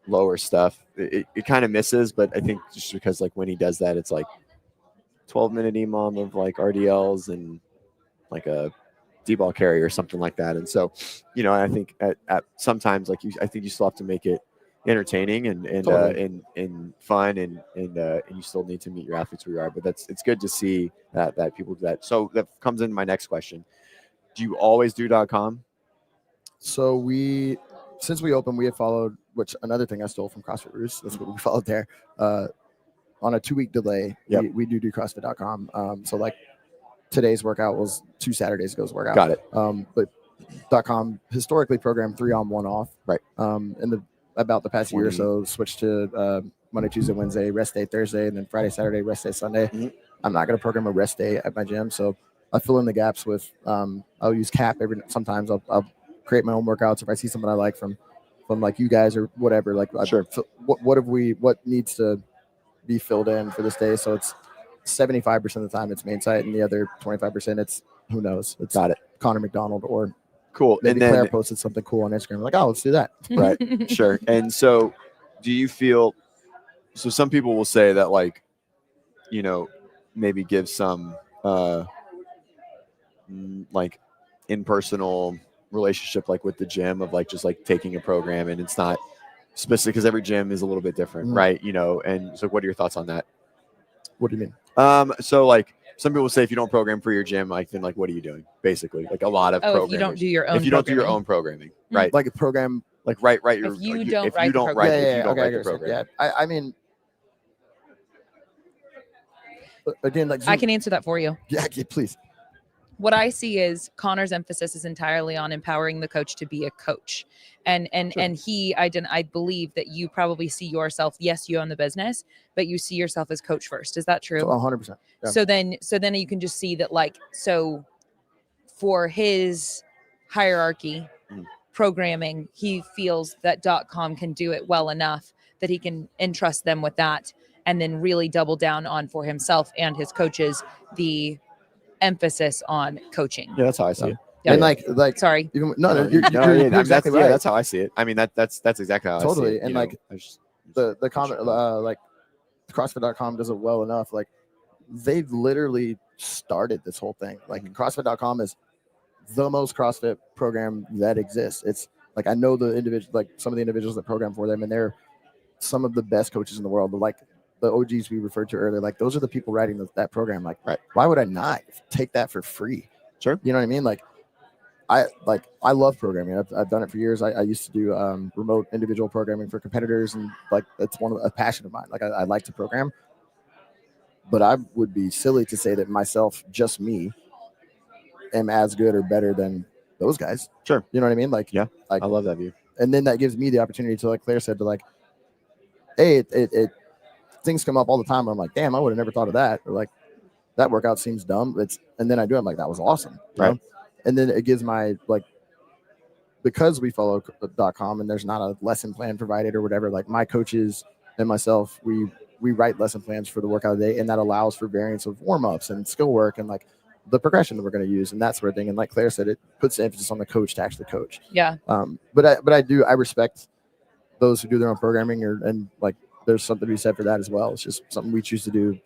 lower stuff, it kind of misses. But I think just because like when he does that, it's like 12-minute EMOM of like RDLs and like a D-ball carry or something like that. And so, I think at sometimes like I think you still have to make it entertaining and Totally. and fun, and you still need to meet your athletes where you are. But it's good to see that people do that. So that comes into my next question. Do you always do .com? So since we opened, we had followed, which another thing I stole from CrossFit Roost. That's what we followed there. On a 2-week delay, we do CrossFit.com. So like today's workout was 2 Saturdays ago's workout. Got it. But .com historically programmed 3 on 1 off. Right. About the past year or so, switched to Monday, Tuesday, Wednesday, rest day Thursday, and then Friday, Saturday, rest day Sunday. Mm-hmm. I'm not going to program a rest day at my gym, so I fill in the gaps with I'll use CAP sometimes I'll create my own workouts if I see something I like from like you guys or whatever. Like sure. What needs to be filled in for this day? So it's 75% of the time it's main site, and the other 25% it's who knows. It's Got it. Connor McDonald or cool. Maybe and then Claire posted something cool on Instagram. Like, oh, let's do that. Right. Sure. And so do you feel, so some people will say that like, maybe give some like impersonal relationship, like with the gym, of like just like taking a program, and it's not specific because every gym is a little bit different. Mm-hmm. Right. And so what are your thoughts on that? What do you mean? So like some people say if you don't program for your gym, like then like what are you doing? Basically, like a lot of if you don't do your own, if you don't do your own programming, right? Like a program, like write If you don't if write you the don't program. write if you don't okay, write the program. Yeah, I mean, again, like I can answer that for you. Yeah, please. What I see is Connor's emphasis is entirely on empowering the coach to be a coach. And I believe that you probably see yourself, yes, you own the business, but you see yourself as coach first. Is that true? 100%. Yeah. So then you can just see that, like, so for his hierarchy programming, he feels that .com can do it well enough that he can entrust them with that, and then really double down on, for himself and his coaches, the emphasis on coaching. Yeah, that's how I see it. Yeah. And like sorry. Even, you're exactly right. That's how I see it. I mean, that's exactly how I see it. And like the comment, like CrossFit.com does it well enough. Like they've literally started this whole thing. Like CrossFit.com is the most CrossFit program that exists. It's like, I know the individual, like some of the individuals that program for them, and they're some of the best coaches in the world. But like the OGs we referred to earlier, like those are the people writing that program. Like, right. Why would I not take that for free? Sure. You know what I mean? Like I love programming. I've done it for years. I used to do remote individual programming for competitors, and like it's a passion of mine. Like I like to program, but I would be silly to say that myself, just me, am as good or better than those guys. Sure. You know what I mean? Like, yeah, like, I love that view. And then that gives me the opportunity to, like Claire said, to like, hey, it things come up all the time. I'm like, damn, I would have never thought of that. Or like, that workout seems dumb. And then I do it. I'm like, that was awesome. Right. Know? And then it gives my, like, because we follow .com and there's not a lesson plan provided or whatever, like my coaches and myself, we write lesson plans for the workout of the day, and that allows for variance of warm-ups and skill work and like the progression that we're going to use and that sort of thing. And like Claire said, it puts the emphasis on the coach to actually coach. Yeah. But I respect those who do their own programming, and like there's something to be said for that as well. It's just something we choose to do,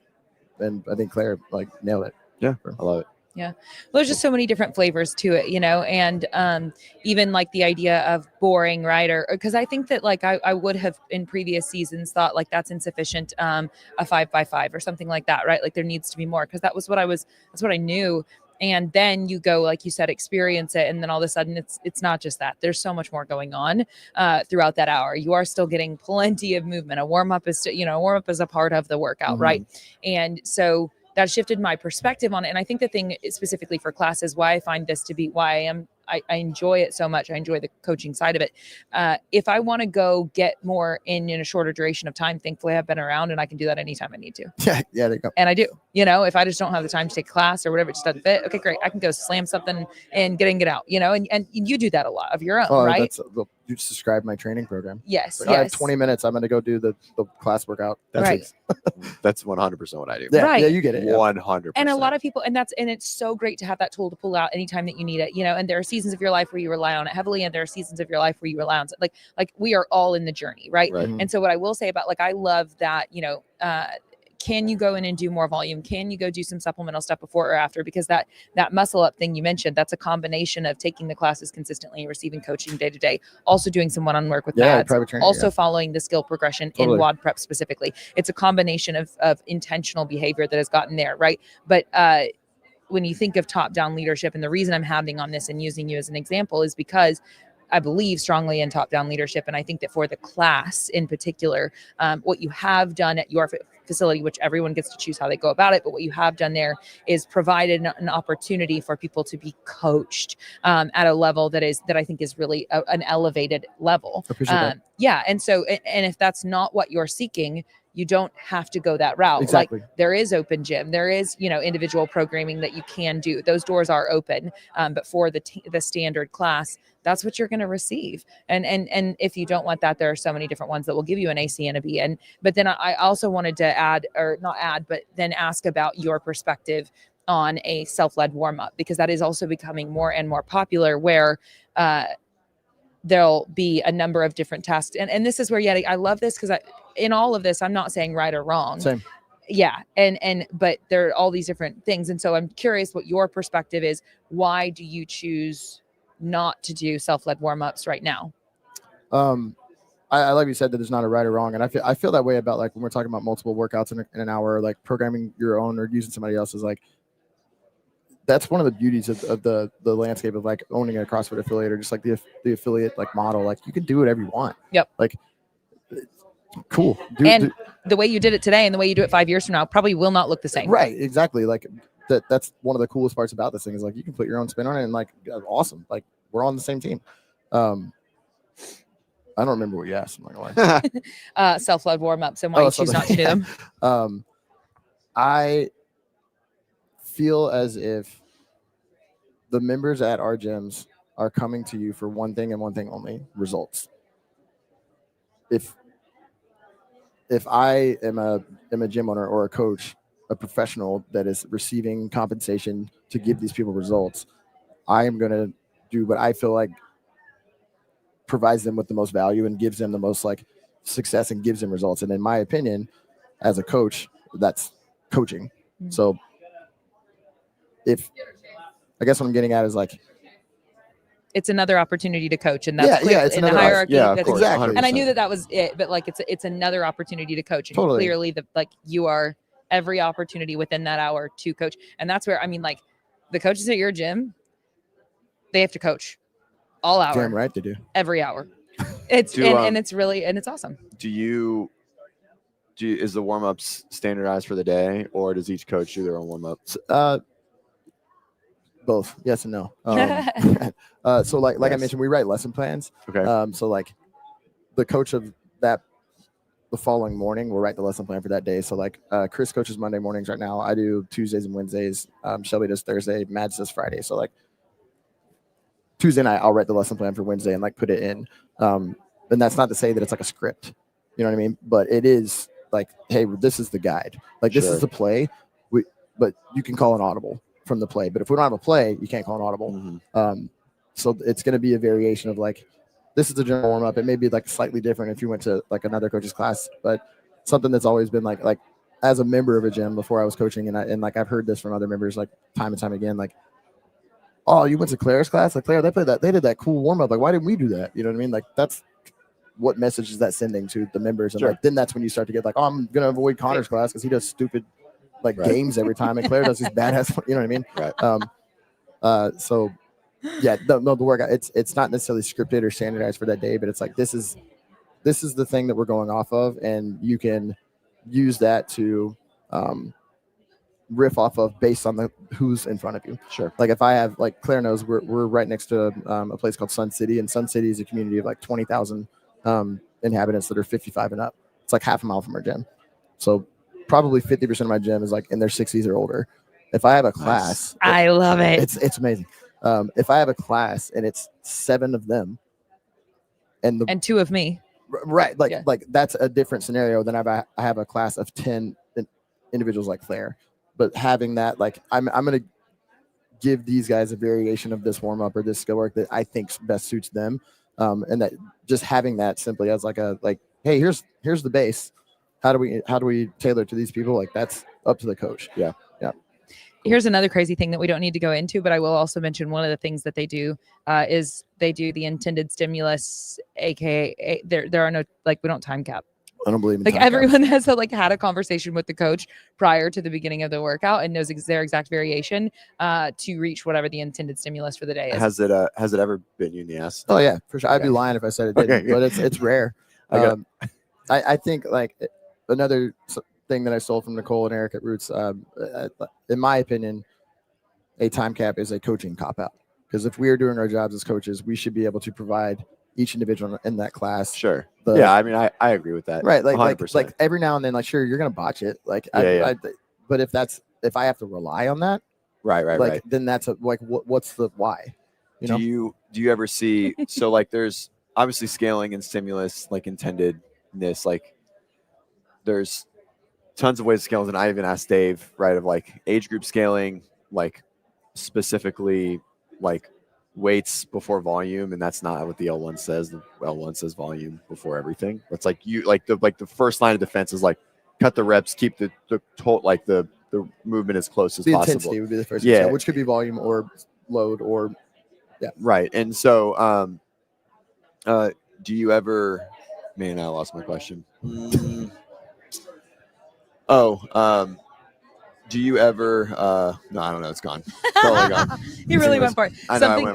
and I think Claire like nailed it. Yeah, I love it. Well, there's just so many different flavors to it, and even like the idea of boring, right? Or because I think that like I would have in previous seasons thought like that's insufficient, a 5x5 or something like that, right? Like there needs to be more because that's what I knew. And then you go, like you said, experience it, and then all of a sudden it's not just that. There's so much more going on throughout that hour. You are still getting plenty of movement. A warm up is, a part of the workout, right? And so that shifted my perspective on it. And I think the thing specifically for classes, why I find this to be why I enjoy it so much. I enjoy the coaching side of it. If I want to go get more in a shorter duration of time, thankfully I've been around and I can do that anytime I need to. Yeah, there you go. And I do, if I just don't have the time to take a class or whatever, it just doesn't fit. Okay, great. I can go slam something and get out, and you do that a lot of your own, right? You just described my training program. Yes. Like, I have 20 minutes. I'm going to go do the class workout. That's right. That's 100% what I do. Yeah, right. Yeah, you get it. 100%. And a lot of people, and it's so great to have that tool to pull out anytime that you need it, and there are seasons of your life where you rely on it heavily, and there are seasons of your life where you rely on it. Like we are all in the journey, right? And so what I will say about I love that, can you go in and do more volume? Can you go do some supplemental stuff before or after? Because that muscle up thing you mentioned, that's a combination of taking the classes consistently and receiving coaching day to day, also doing some one-on work with dads, private training, also following the skill progression in WODprep specifically. It's a combination of intentional behavior that has gotten there, right? But when you think of top-down leadership, and the reason I'm having on this and using you as an example is because I believe strongly in top-down leadership. And I think that for the class in particular, what you have done at your facility, which everyone gets to choose how they go about it, but what you have done there is provided an opportunity for people to be coached at a level that I think is really an elevated level. Appreciate that. Yeah. And so, and if that's not what you're seeking, you don't have to go that route. Exactly. Like there is open gym, there is, individual programming that you can do. Those doors are open. But for the standard class, that's what you're going to receive. And if you don't want that, there are so many different ones that will give you an AC and a B. But then I also wanted to then ask about your perspective on a self-led warm-up, because that is also becoming more and more popular, where there'll be a number of different tasks. And this is where, I love this, because in all of this, I'm not saying right or wrong. Same. Yeah. But there are all these different things. And so I'm curious what your perspective is. Why do you choose not to do self-led warm-ups right now? I like you said that there's not a right or wrong. And I feel that way about when we're talking about multiple workouts in an hour, like programming your own or using somebody else's, that's one of the beauties of the landscape of owning a CrossFit affiliate, or just the affiliate model. You can do whatever you want. Yep. Cool. The way you did it today and the way you do it 5 years from now probably will not look the same. Right. Exactly. That's one of the coolest parts about this thing is you can put your own spin on it, and awesome. We're on the same team. I don't remember what you asked. I'm not gonna lie. Self-led warm-ups and why you choose not to do them. I feel as if the members at our gyms are coming to you for one thing and one thing only: results. If I am a gym owner or a coach, a professional that is receiving compensation to give these people results, I am going to do what I feel provides them with the most value and gives them the most success and gives them results. And in my opinion, as a coach, that's coaching. Mm-hmm. So I guess what I'm getting at is it's another opportunity to coach, and that's it's in the hierarchy. Yeah, that's exactly. And I knew that was it, but it's another opportunity to coach. And totally. Clearly you are every opportunity within that hour to coach. And that's where, the coaches at your gym, they have to coach all hour. Damn right they do. Every hour. It's it's awesome. Is the warm-ups standardized for the day, or does each coach do their own warm-ups? Both, yes and no. So I mentioned, we write lesson plans. Okay. So the coach of that the following morning will write the lesson plan for that day. So Chris coaches Monday mornings right now. I do Tuesdays and Wednesdays. Shelby does Thursday. Mads does Friday. So Tuesday night I'll write the lesson plan for Wednesday and put it in. And that's not to say that it's a script. You know what I mean? But it is hey, this is the guide. This is the play. But you can call an audible from the play. But if we don't have a play, you can't call an audible. Mm-hmm. So it's going to be a variation of this is the general warm up. It may be slightly different if you went to another coach's class, but something that's always been as a member of a gym before I was coaching, and like I've heard this from other members like time and time again, like, oh, you went to Claire's class? Like, Claire, they did that cool warm up. Like, why didn't we do that? You know what I mean? Like, that's what message is that sending to the members? And like, then that's when you start to get like, oh, I'm gonna avoid Connor's class because he does stupid like games every time, and Claire does these badass. You know what I mean? Right. So yeah, the workout, it's not necessarily scripted or standardized for that day, but it's like this is the thing that we're going off of, and you can use that to riff off of based on who's in front of you. Sure. Like if I have, like Claire knows, we're right next to a place called Sun City, and Sun City is a community of like 20,000 inhabitants that are 55 and up. It's like half a mile from our gym. So probably 50% of my gym is like in their 60s or older. If I have a class, I love it. It's amazing. If I have a class and it's 7 of them and 2 of me, right? Like that's a different scenario than I have a class of 10 individuals like Claire. But having that, like, I'm going to give these guys a variation of this warm up or this skill work that I think best suits them, and that just having that simply as like hey, here's the base. How do we tailor to these people? Like that's up to the coach. Yeah. Here's another crazy thing that we don't need to go into, but I will also mention one of the things that they do is they do the intended stimulus, aka there are no, like, we don't time cap. I don't believe in like everyone has had a conversation with the coach prior to the beginning of the workout and knows their exact variation to reach whatever the intended stimulus for the day is. Has it ever been you in the ass? Oh yeah, for sure. I'd be lying if I said it didn't, but it's rare. I think like another thing that I stole from Nicole and Eric at Roots, in my opinion, a time cap is a coaching cop out, because if we are doing our jobs as coaches, we should be able to provide each individual in that class. Sure. Yeah, I mean, I agree with that. Right. Like every now and then, like, sure, you're gonna botch it. Like, but if I have to rely on that, right. Then that's what's the why? Do you ever see? So like, there's obviously scaling and stimulus, like intendedness. Like, there's tons of ways to scale, and I even asked Dave, right, of like age group scaling, like specifically like weights before volume, and that's not what the L1 says. The L1 says volume before everything. It's like the first line of defense is like cut the reps, keep the movement as close as possible. Intensity would be the first thing, which could be volume or load or right. And so do you ever, man, I lost my question. Do you ever no, I don't know, it's gone. Totally gone. He really went for it.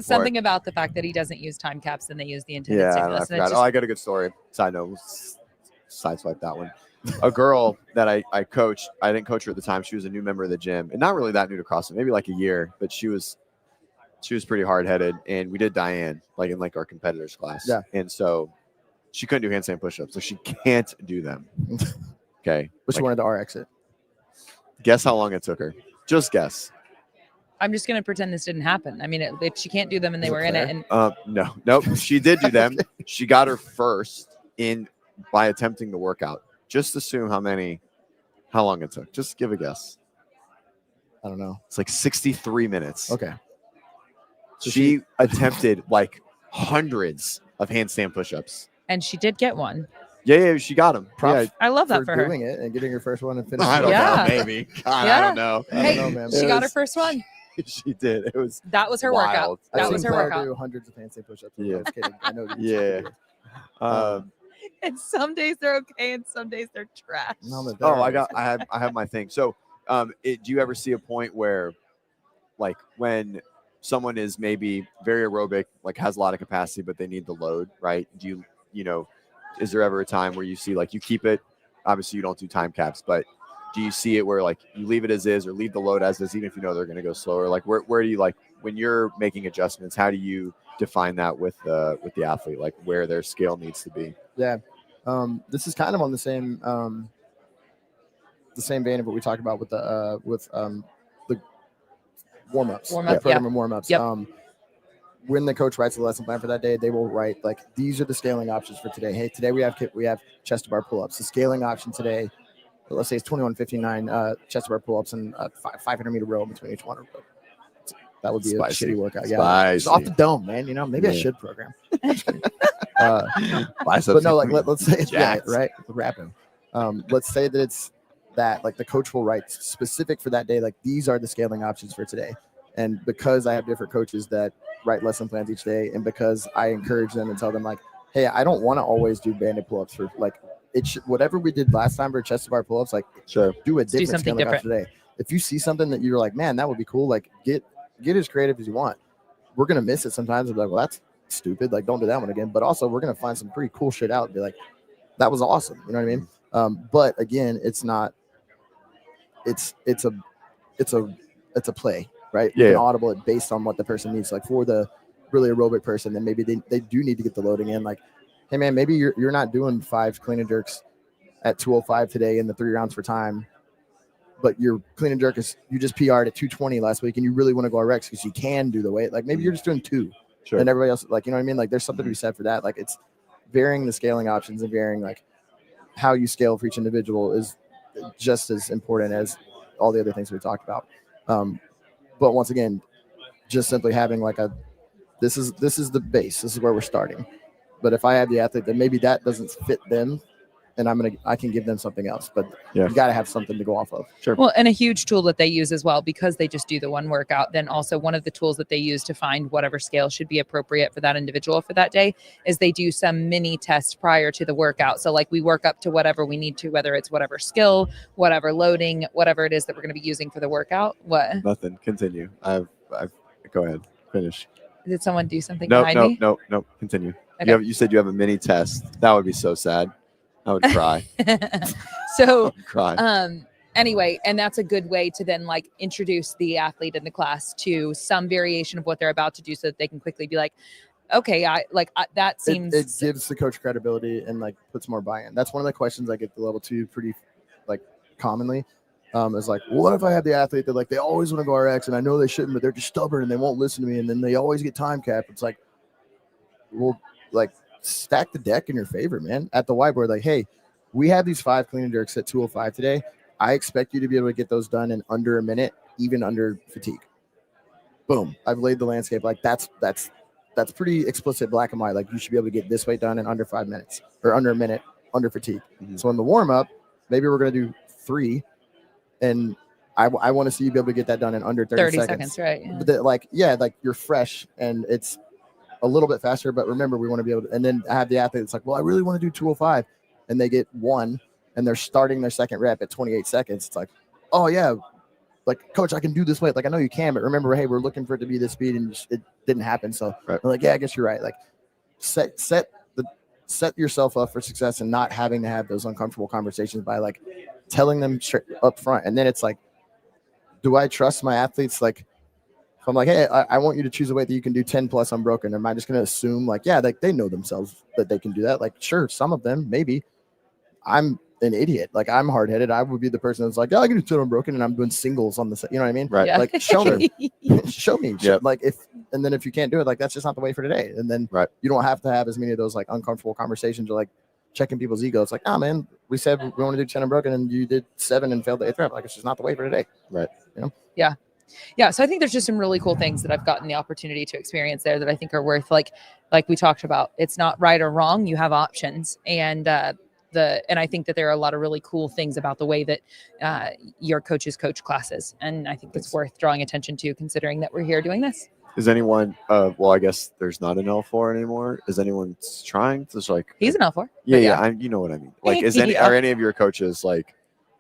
Something it. About the fact that he doesn't use time caps and they use the intended stimulus. I forgot. I got a good story. Side note, sideswipe that one. A girl that I coached, I didn't coach her at the time. She was a new member of the gym, and not really that new to CrossFit, maybe like a year, but she was pretty hard-headed, and we did Diane like in like our competitors class. Yeah. And so she couldn't do handstand push-ups, so she can't do them. Okay. But she wanted to RX it. Guess how long it took her? Just guess. I'm just going to pretend this didn't happen. I mean, if she can't do them and they were in it. And no, she did do them. Okay. She got her first by attempting the workout. Just assume how long it took. Just give a guess. I don't know. It's like 63 minutes. Okay. So she attempted like hundreds of handstand push-ups. And she did get one. Yeah, she got him. Yeah. I love that for her. Doing it and getting her first one and finishing. I don't know, maybe. God, I don't know. Hey, man. She got her first one. She did. That was her workout. That was her workout. Do hundreds of handstand push-ups. Yeah. I was kidding. I know. Yeah. And some days they're okay, and some days they're trash. I have my thing. So, do you ever see a point where, like, when someone is maybe very aerobic, like has a lot of capacity, but they need the load, right? Do you is there ever a time where you see, like, you keep it? Obviously, you don't do time caps, but do you see it where, like, you leave it as is or leave the load as is, even if you know they're going to go slower? Like, where do you, like, when you're making adjustments, how do you define that with the athlete, like where their scale needs to be? Yeah. This is kind of on the same vein of what we talked about with the warm-ups. Program and warm-ups. Yep. When the coach writes the lesson plan for that day, they will write, like, these are the scaling options for today. Hey, today we have chest to bar pull-ups. The scaling option today, let's say it's 21:59 chest to bar pull-ups and 500 meter row in between each one. That would be a shitty workout. Yeah, it's off the dome, man. Maybe I should program. But no, like let's say it's right. Rapping. Let's say that it's that, like the coach will write specific for that day, like these are the scaling options for today. And because I have different coaches that write lesson plans each day, and because I encourage them and tell them like, hey, I don't want to always do banded pull-ups for like whatever we did last time for chest to bar pull-ups, like Sure. do a do different something scaling different. option today. If you see something that you're like, man, that would be cool, like get as creative as you want. We're gonna miss it sometimes. We're like, well, that's stupid. Like, don't do that one again. But also, we're gonna find some pretty cool shit out and be like, that was awesome. You know what I mean? But again, it's not. It's a play, right? You can audible it based on what the person needs. Like for the really aerobic person, then maybe they do need to get the loading in. Like, hey man, maybe you're not doing 5 clean and jerks at 205 today in the 3 rounds for time, but your clean and jerk is you just PR'd at 220 last week, and you really want to go RX because you can do the weight. Like maybe you're just doing 2, Sure. and everybody else, like, you know what I mean? Like there's something to be said for that. Like it's varying the scaling options and varying like how you scale for each individual is just as important as all the other things we talked about. But once again, just simply having like this is the base. This is where we're starting. But if I have the athlete that maybe that doesn't fit them, and I can give them something else. But you got to have something to go off of. Sure. Well, and a huge tool that they use as well, because they just do the one workout, then also one of the tools that they use to find whatever scale should be appropriate for that individual for that day is they do some mini tests prior to the workout. So like we work up to whatever we need to, whether it's whatever skill, whatever loading, whatever it is that we're going to be using for the workout. What? Nothing. Continue. I've go ahead. Finish. Did someone do something behind me? No. Continue. Okay. You said you have a mini test. That would be so sad. I would cry. So, cry. Anyway, and that's a good way to then like introduce the athlete in the class to some variation of what they're about to do so that they can quickly be like, okay, that seems. It gives the coach credibility and like puts more buy-in. That's one of the questions I get to level 2 pretty like commonly. Is like, well, what if I have the athlete that like they always want to go RX and I know they shouldn't, but they're just stubborn and they won't listen to me, and then they always get time capped. It's like, well, like stack the deck in your favor, man. At the whiteboard, like, hey, we have these 5 clean and jerks at 205 today. I expect you to be able to get those done in under a minute, even under fatigue. Boom. I've laid the landscape. Like that's pretty explicit, black and white. Like you should be able to get this weight done in under 5 minutes or under a minute under fatigue. Mm-hmm. So in the warm up, maybe we're going to do 3, and I want to see you be able to get that done in under 30 seconds. Right. Yeah. But like you're fresh and it's a little bit faster, but remember, we want to be able to, and then I have the athlete that's like, well, I really want to do 205, and they get 1 and they're starting their second rep at 28 seconds. It's like, oh yeah, like coach, I can do this weight. Like I know you can, but remember, hey, we're looking for it to be this speed, and it didn't happen. So right. I'm like, yeah, I guess you're right. Like set yourself up for success and not having to have those uncomfortable conversations by like telling them straight up front. And then it's like, do I trust my athletes? Like, if I'm like, hey, I want you to choose a weight that you can do 10 plus unbroken, am I just going to assume like, yeah, like they know themselves that they can do that? Like, sure, some of them, maybe. I'm an idiot. Like, I'm hard-headed. I would be the person that's like, yeah, I can do 10 unbroken, and I'm doing singles on the, you know what I mean? Right. Yeah. Like, show me. Show me. Yep. Like, and then if you can't do it, like, that's just not the way for today. And then you don't have to have as many of those, like, uncomfortable conversations or, like, checking people's ego. It's like, oh, man, we said we want to do 10 unbroken, and you did 7 and failed the 8th rep. Like, it's just not the way for today. Right. You know? Yeah. Yeah. So I think there's just some really cool things that I've gotten the opportunity to experience there that I think are worth like we talked about. It's not right or wrong. You have options. And I think that there are a lot of really cool things about the way that your coaches coach classes. And I think it's worth drawing attention to, considering that we're here doing this. Is anyone, well, I guess there's not an L4 anymore. Is anyone trying to like, he's an L4. Yeah. You know what I mean? Like, are any of your coaches like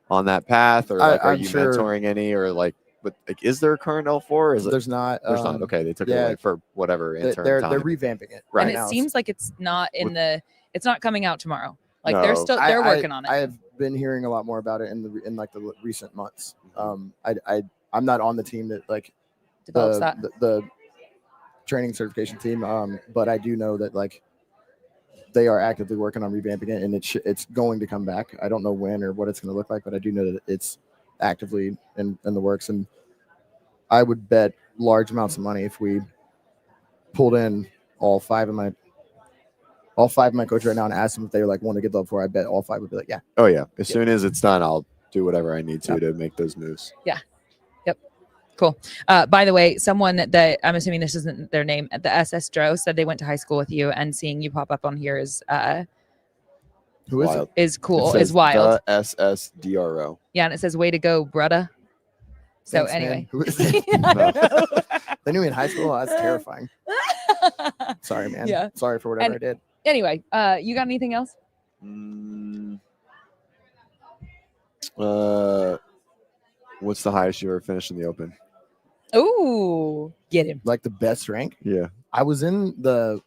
on that path, or like, are you mentoring any, or like, but like, is there a current L4? Or is there's not. There's not. Okay, they took it away for whatever intern they're time. They're revamping it right. And it seems like it's not it's not coming out tomorrow. Like they're working on it. I have been hearing a lot more about it in like the recent months. I'm not on the team that like develops the training certification team. But I do know that like they are actively working on revamping it, and it's going to come back. I don't know when or what it's going to look like, but I do know that it's actively in the works. And I would bet large amounts of money if we pulled in all five of my coaches right now and asked them if they like want to get level 4. I bet all 5 would be like, yeah. Oh yeah. As soon as it's done, I'll do whatever I need to make those moves. Yeah. Yep. Cool. By the way, someone that I'm assuming this isn't their name, the SS Dro said they went to high school with you, and seeing you pop up on here is Who is Wild. it? is cool, It is says wild. The SSDRO. Yeah, and it says way to go, brudda. So Thanks, man. anyway. Who is it? I don't know. They knew me in high school. That's terrifying. Sorry, man. Yeah. Sorry for whatever And- I did. Anyway, you got anything else? What's the highest you ever finished in the Open? Ooh, get him. Like the best rank. Yeah. I was in the.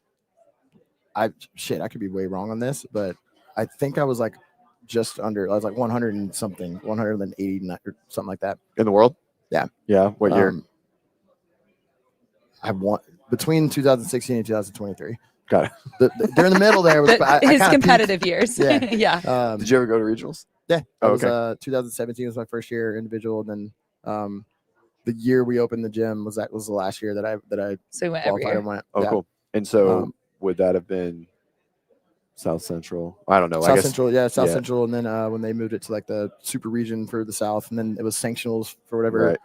I could be way wrong on this, but I think I was like just under. I was like 100 and something, 180 or something like that. In the world? Yeah. Yeah. What year? I won between 2016 and 2023. Got it. During the middle there was I His kinda competitive years. Yeah. Yeah. peaked. Did you ever go to regionals? Yeah. Oh, It was 2017 was my first year individual, and then the year we opened the gym was the last year that I So we went every qualified year. and went. Oh, yeah. cool. And so Um, would that have been South Central? I don't know. I South guess Central, yeah, South yeah. Central, and then when they moved it to like the super region for the South, and then it was sanctionals for whatever. Right.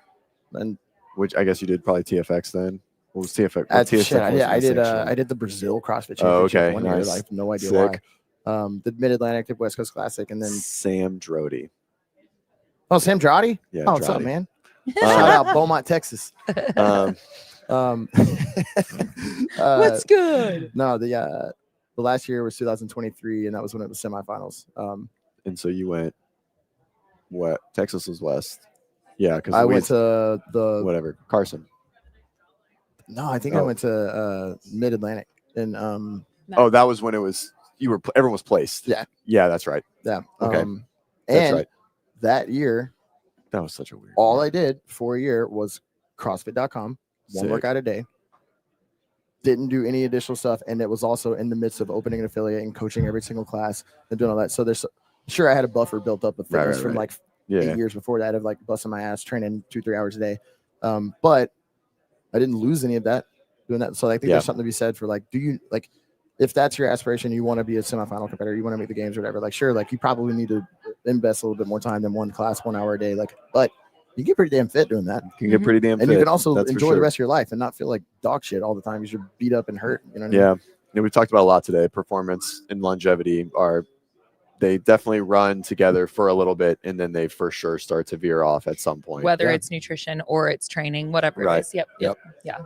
And Which I guess you did probably TFX then. What was TFX? I did the Brazil CrossFit Championship Oh, okay, one year. nice. I have no idea Sick. why. The Mid Atlantic, the West Coast Classic, and then Sam Drody. Sam Drody. Yeah. Oh, what's up, Drody. man? Shout out Beaumont, Texas. Um, What's good? No, the last year was 2023, and that was when it was semifinals. and so you went. What? Texas was West. Yeah, because I went to whatever Carson. No, I think I went to Mid Atlantic, and Oh, that was when it was. Everyone was placed. Yeah. Yeah, that's right. yeah. Okay. And That's right. that year, That was such a weird. all I did for a year was CrossFit.com, one Sick. workout a day. Didn't do any additional stuff, and it was also in the midst of opening an affiliate and coaching every single class and doing all that. So sure, I had a buffer built up of fitness from like Yeah. 8 years before that of like busting my ass training 2-3 hours a day, but I didn't lose any of that doing that. So I think Yeah. there's something to be said for like, do you like, if that's your aspiration, you want to be a semifinal competitor, you want to make the games or whatever, like sure, like you probably need to invest a little bit more time than one class 1 hour a day, like, but you get pretty damn fit doing that. You can get pretty damn fit. And you can also that's for enjoy sure. the rest of your life and not feel like dog shit all the time because you're beat up and hurt. You know what I mean? Yeah. We talked about a lot today. Performance and longevity they definitely run together for a little bit, and then they for sure start to veer off at some point. Whether Yeah. it's nutrition or it's training, whatever Right. it is. Yep. Yeah.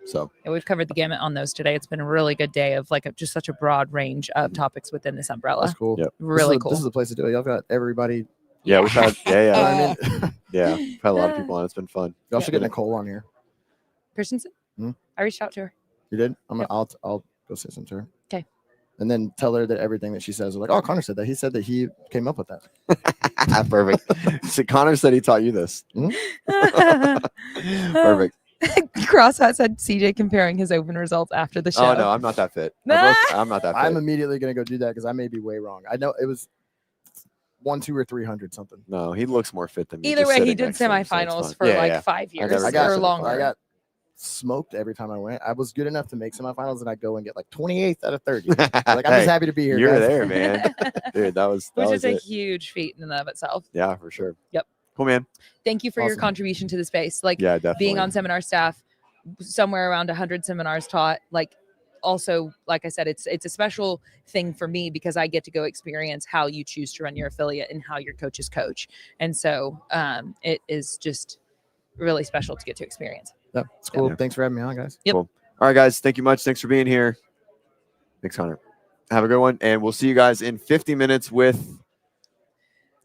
So Yeah, we've covered the gamut on those today. It's been a really good day of like just such a broad range of topics within this umbrella. That's cool. Yep. Really This cool. is the place to do it. Y'all got everybody. yeah, we've had You know what I mean? yeah, we've had a lot of people on. It's been fun. Y'all should get Nicole on here. Christensen? Hmm? I reached out to her. You did? Yep. I'll go say something to her. 'Kay. And then tell her that everything that she says, like, oh, Connor said that. He said that he came up with that. Perfect. So Connor said he taught you this. Perfect. Crosshat said CJ comparing his open results after the show. Oh no, I'm not that fit. I'm not that fit. I'm immediately gonna go do that because I may be way wrong. I know it was 1, 2, or 300 something. No, he looks more fit than me. Either just way, he sitting did next to him, so it's semifinals fun. for Yeah, like yeah. 5 years never or got longer. I got smoked every time I went. I was good enough to make semifinals, and I go and get like 28th out of 30. Like I'm Hey, just happy to be here. You're guys. there, man. Dude, that was Which is a it. huge feat in and of itself. Yeah, for sure. Yep. Cool, man. Thank you for your Awesome. contribution to the space. Like Yeah, definitely. being on seminar staff, somewhere around 100 seminars taught. Like also, like I said, it's a special thing for me because I get to go experience how you choose to run your affiliate and how your coaches coach. And so it is just really special to get to experience. Yeah, it's cool. Yeah. Thanks for having me on, guys. Yep. Cool. All right, guys. Thank you much. Thanks for being here. Thanks, Connor. Have a good one. And we'll see you guys in 50 minutes with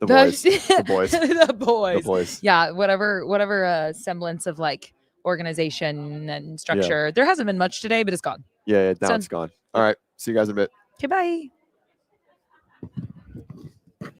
the boys. The boys. The boys. The boys. Yeah, whatever semblance of like organization and structure. There hasn't been much today, but it's gone. Yeah, now Done. it's gone. All right. See you guys in a bit. Okay, bye.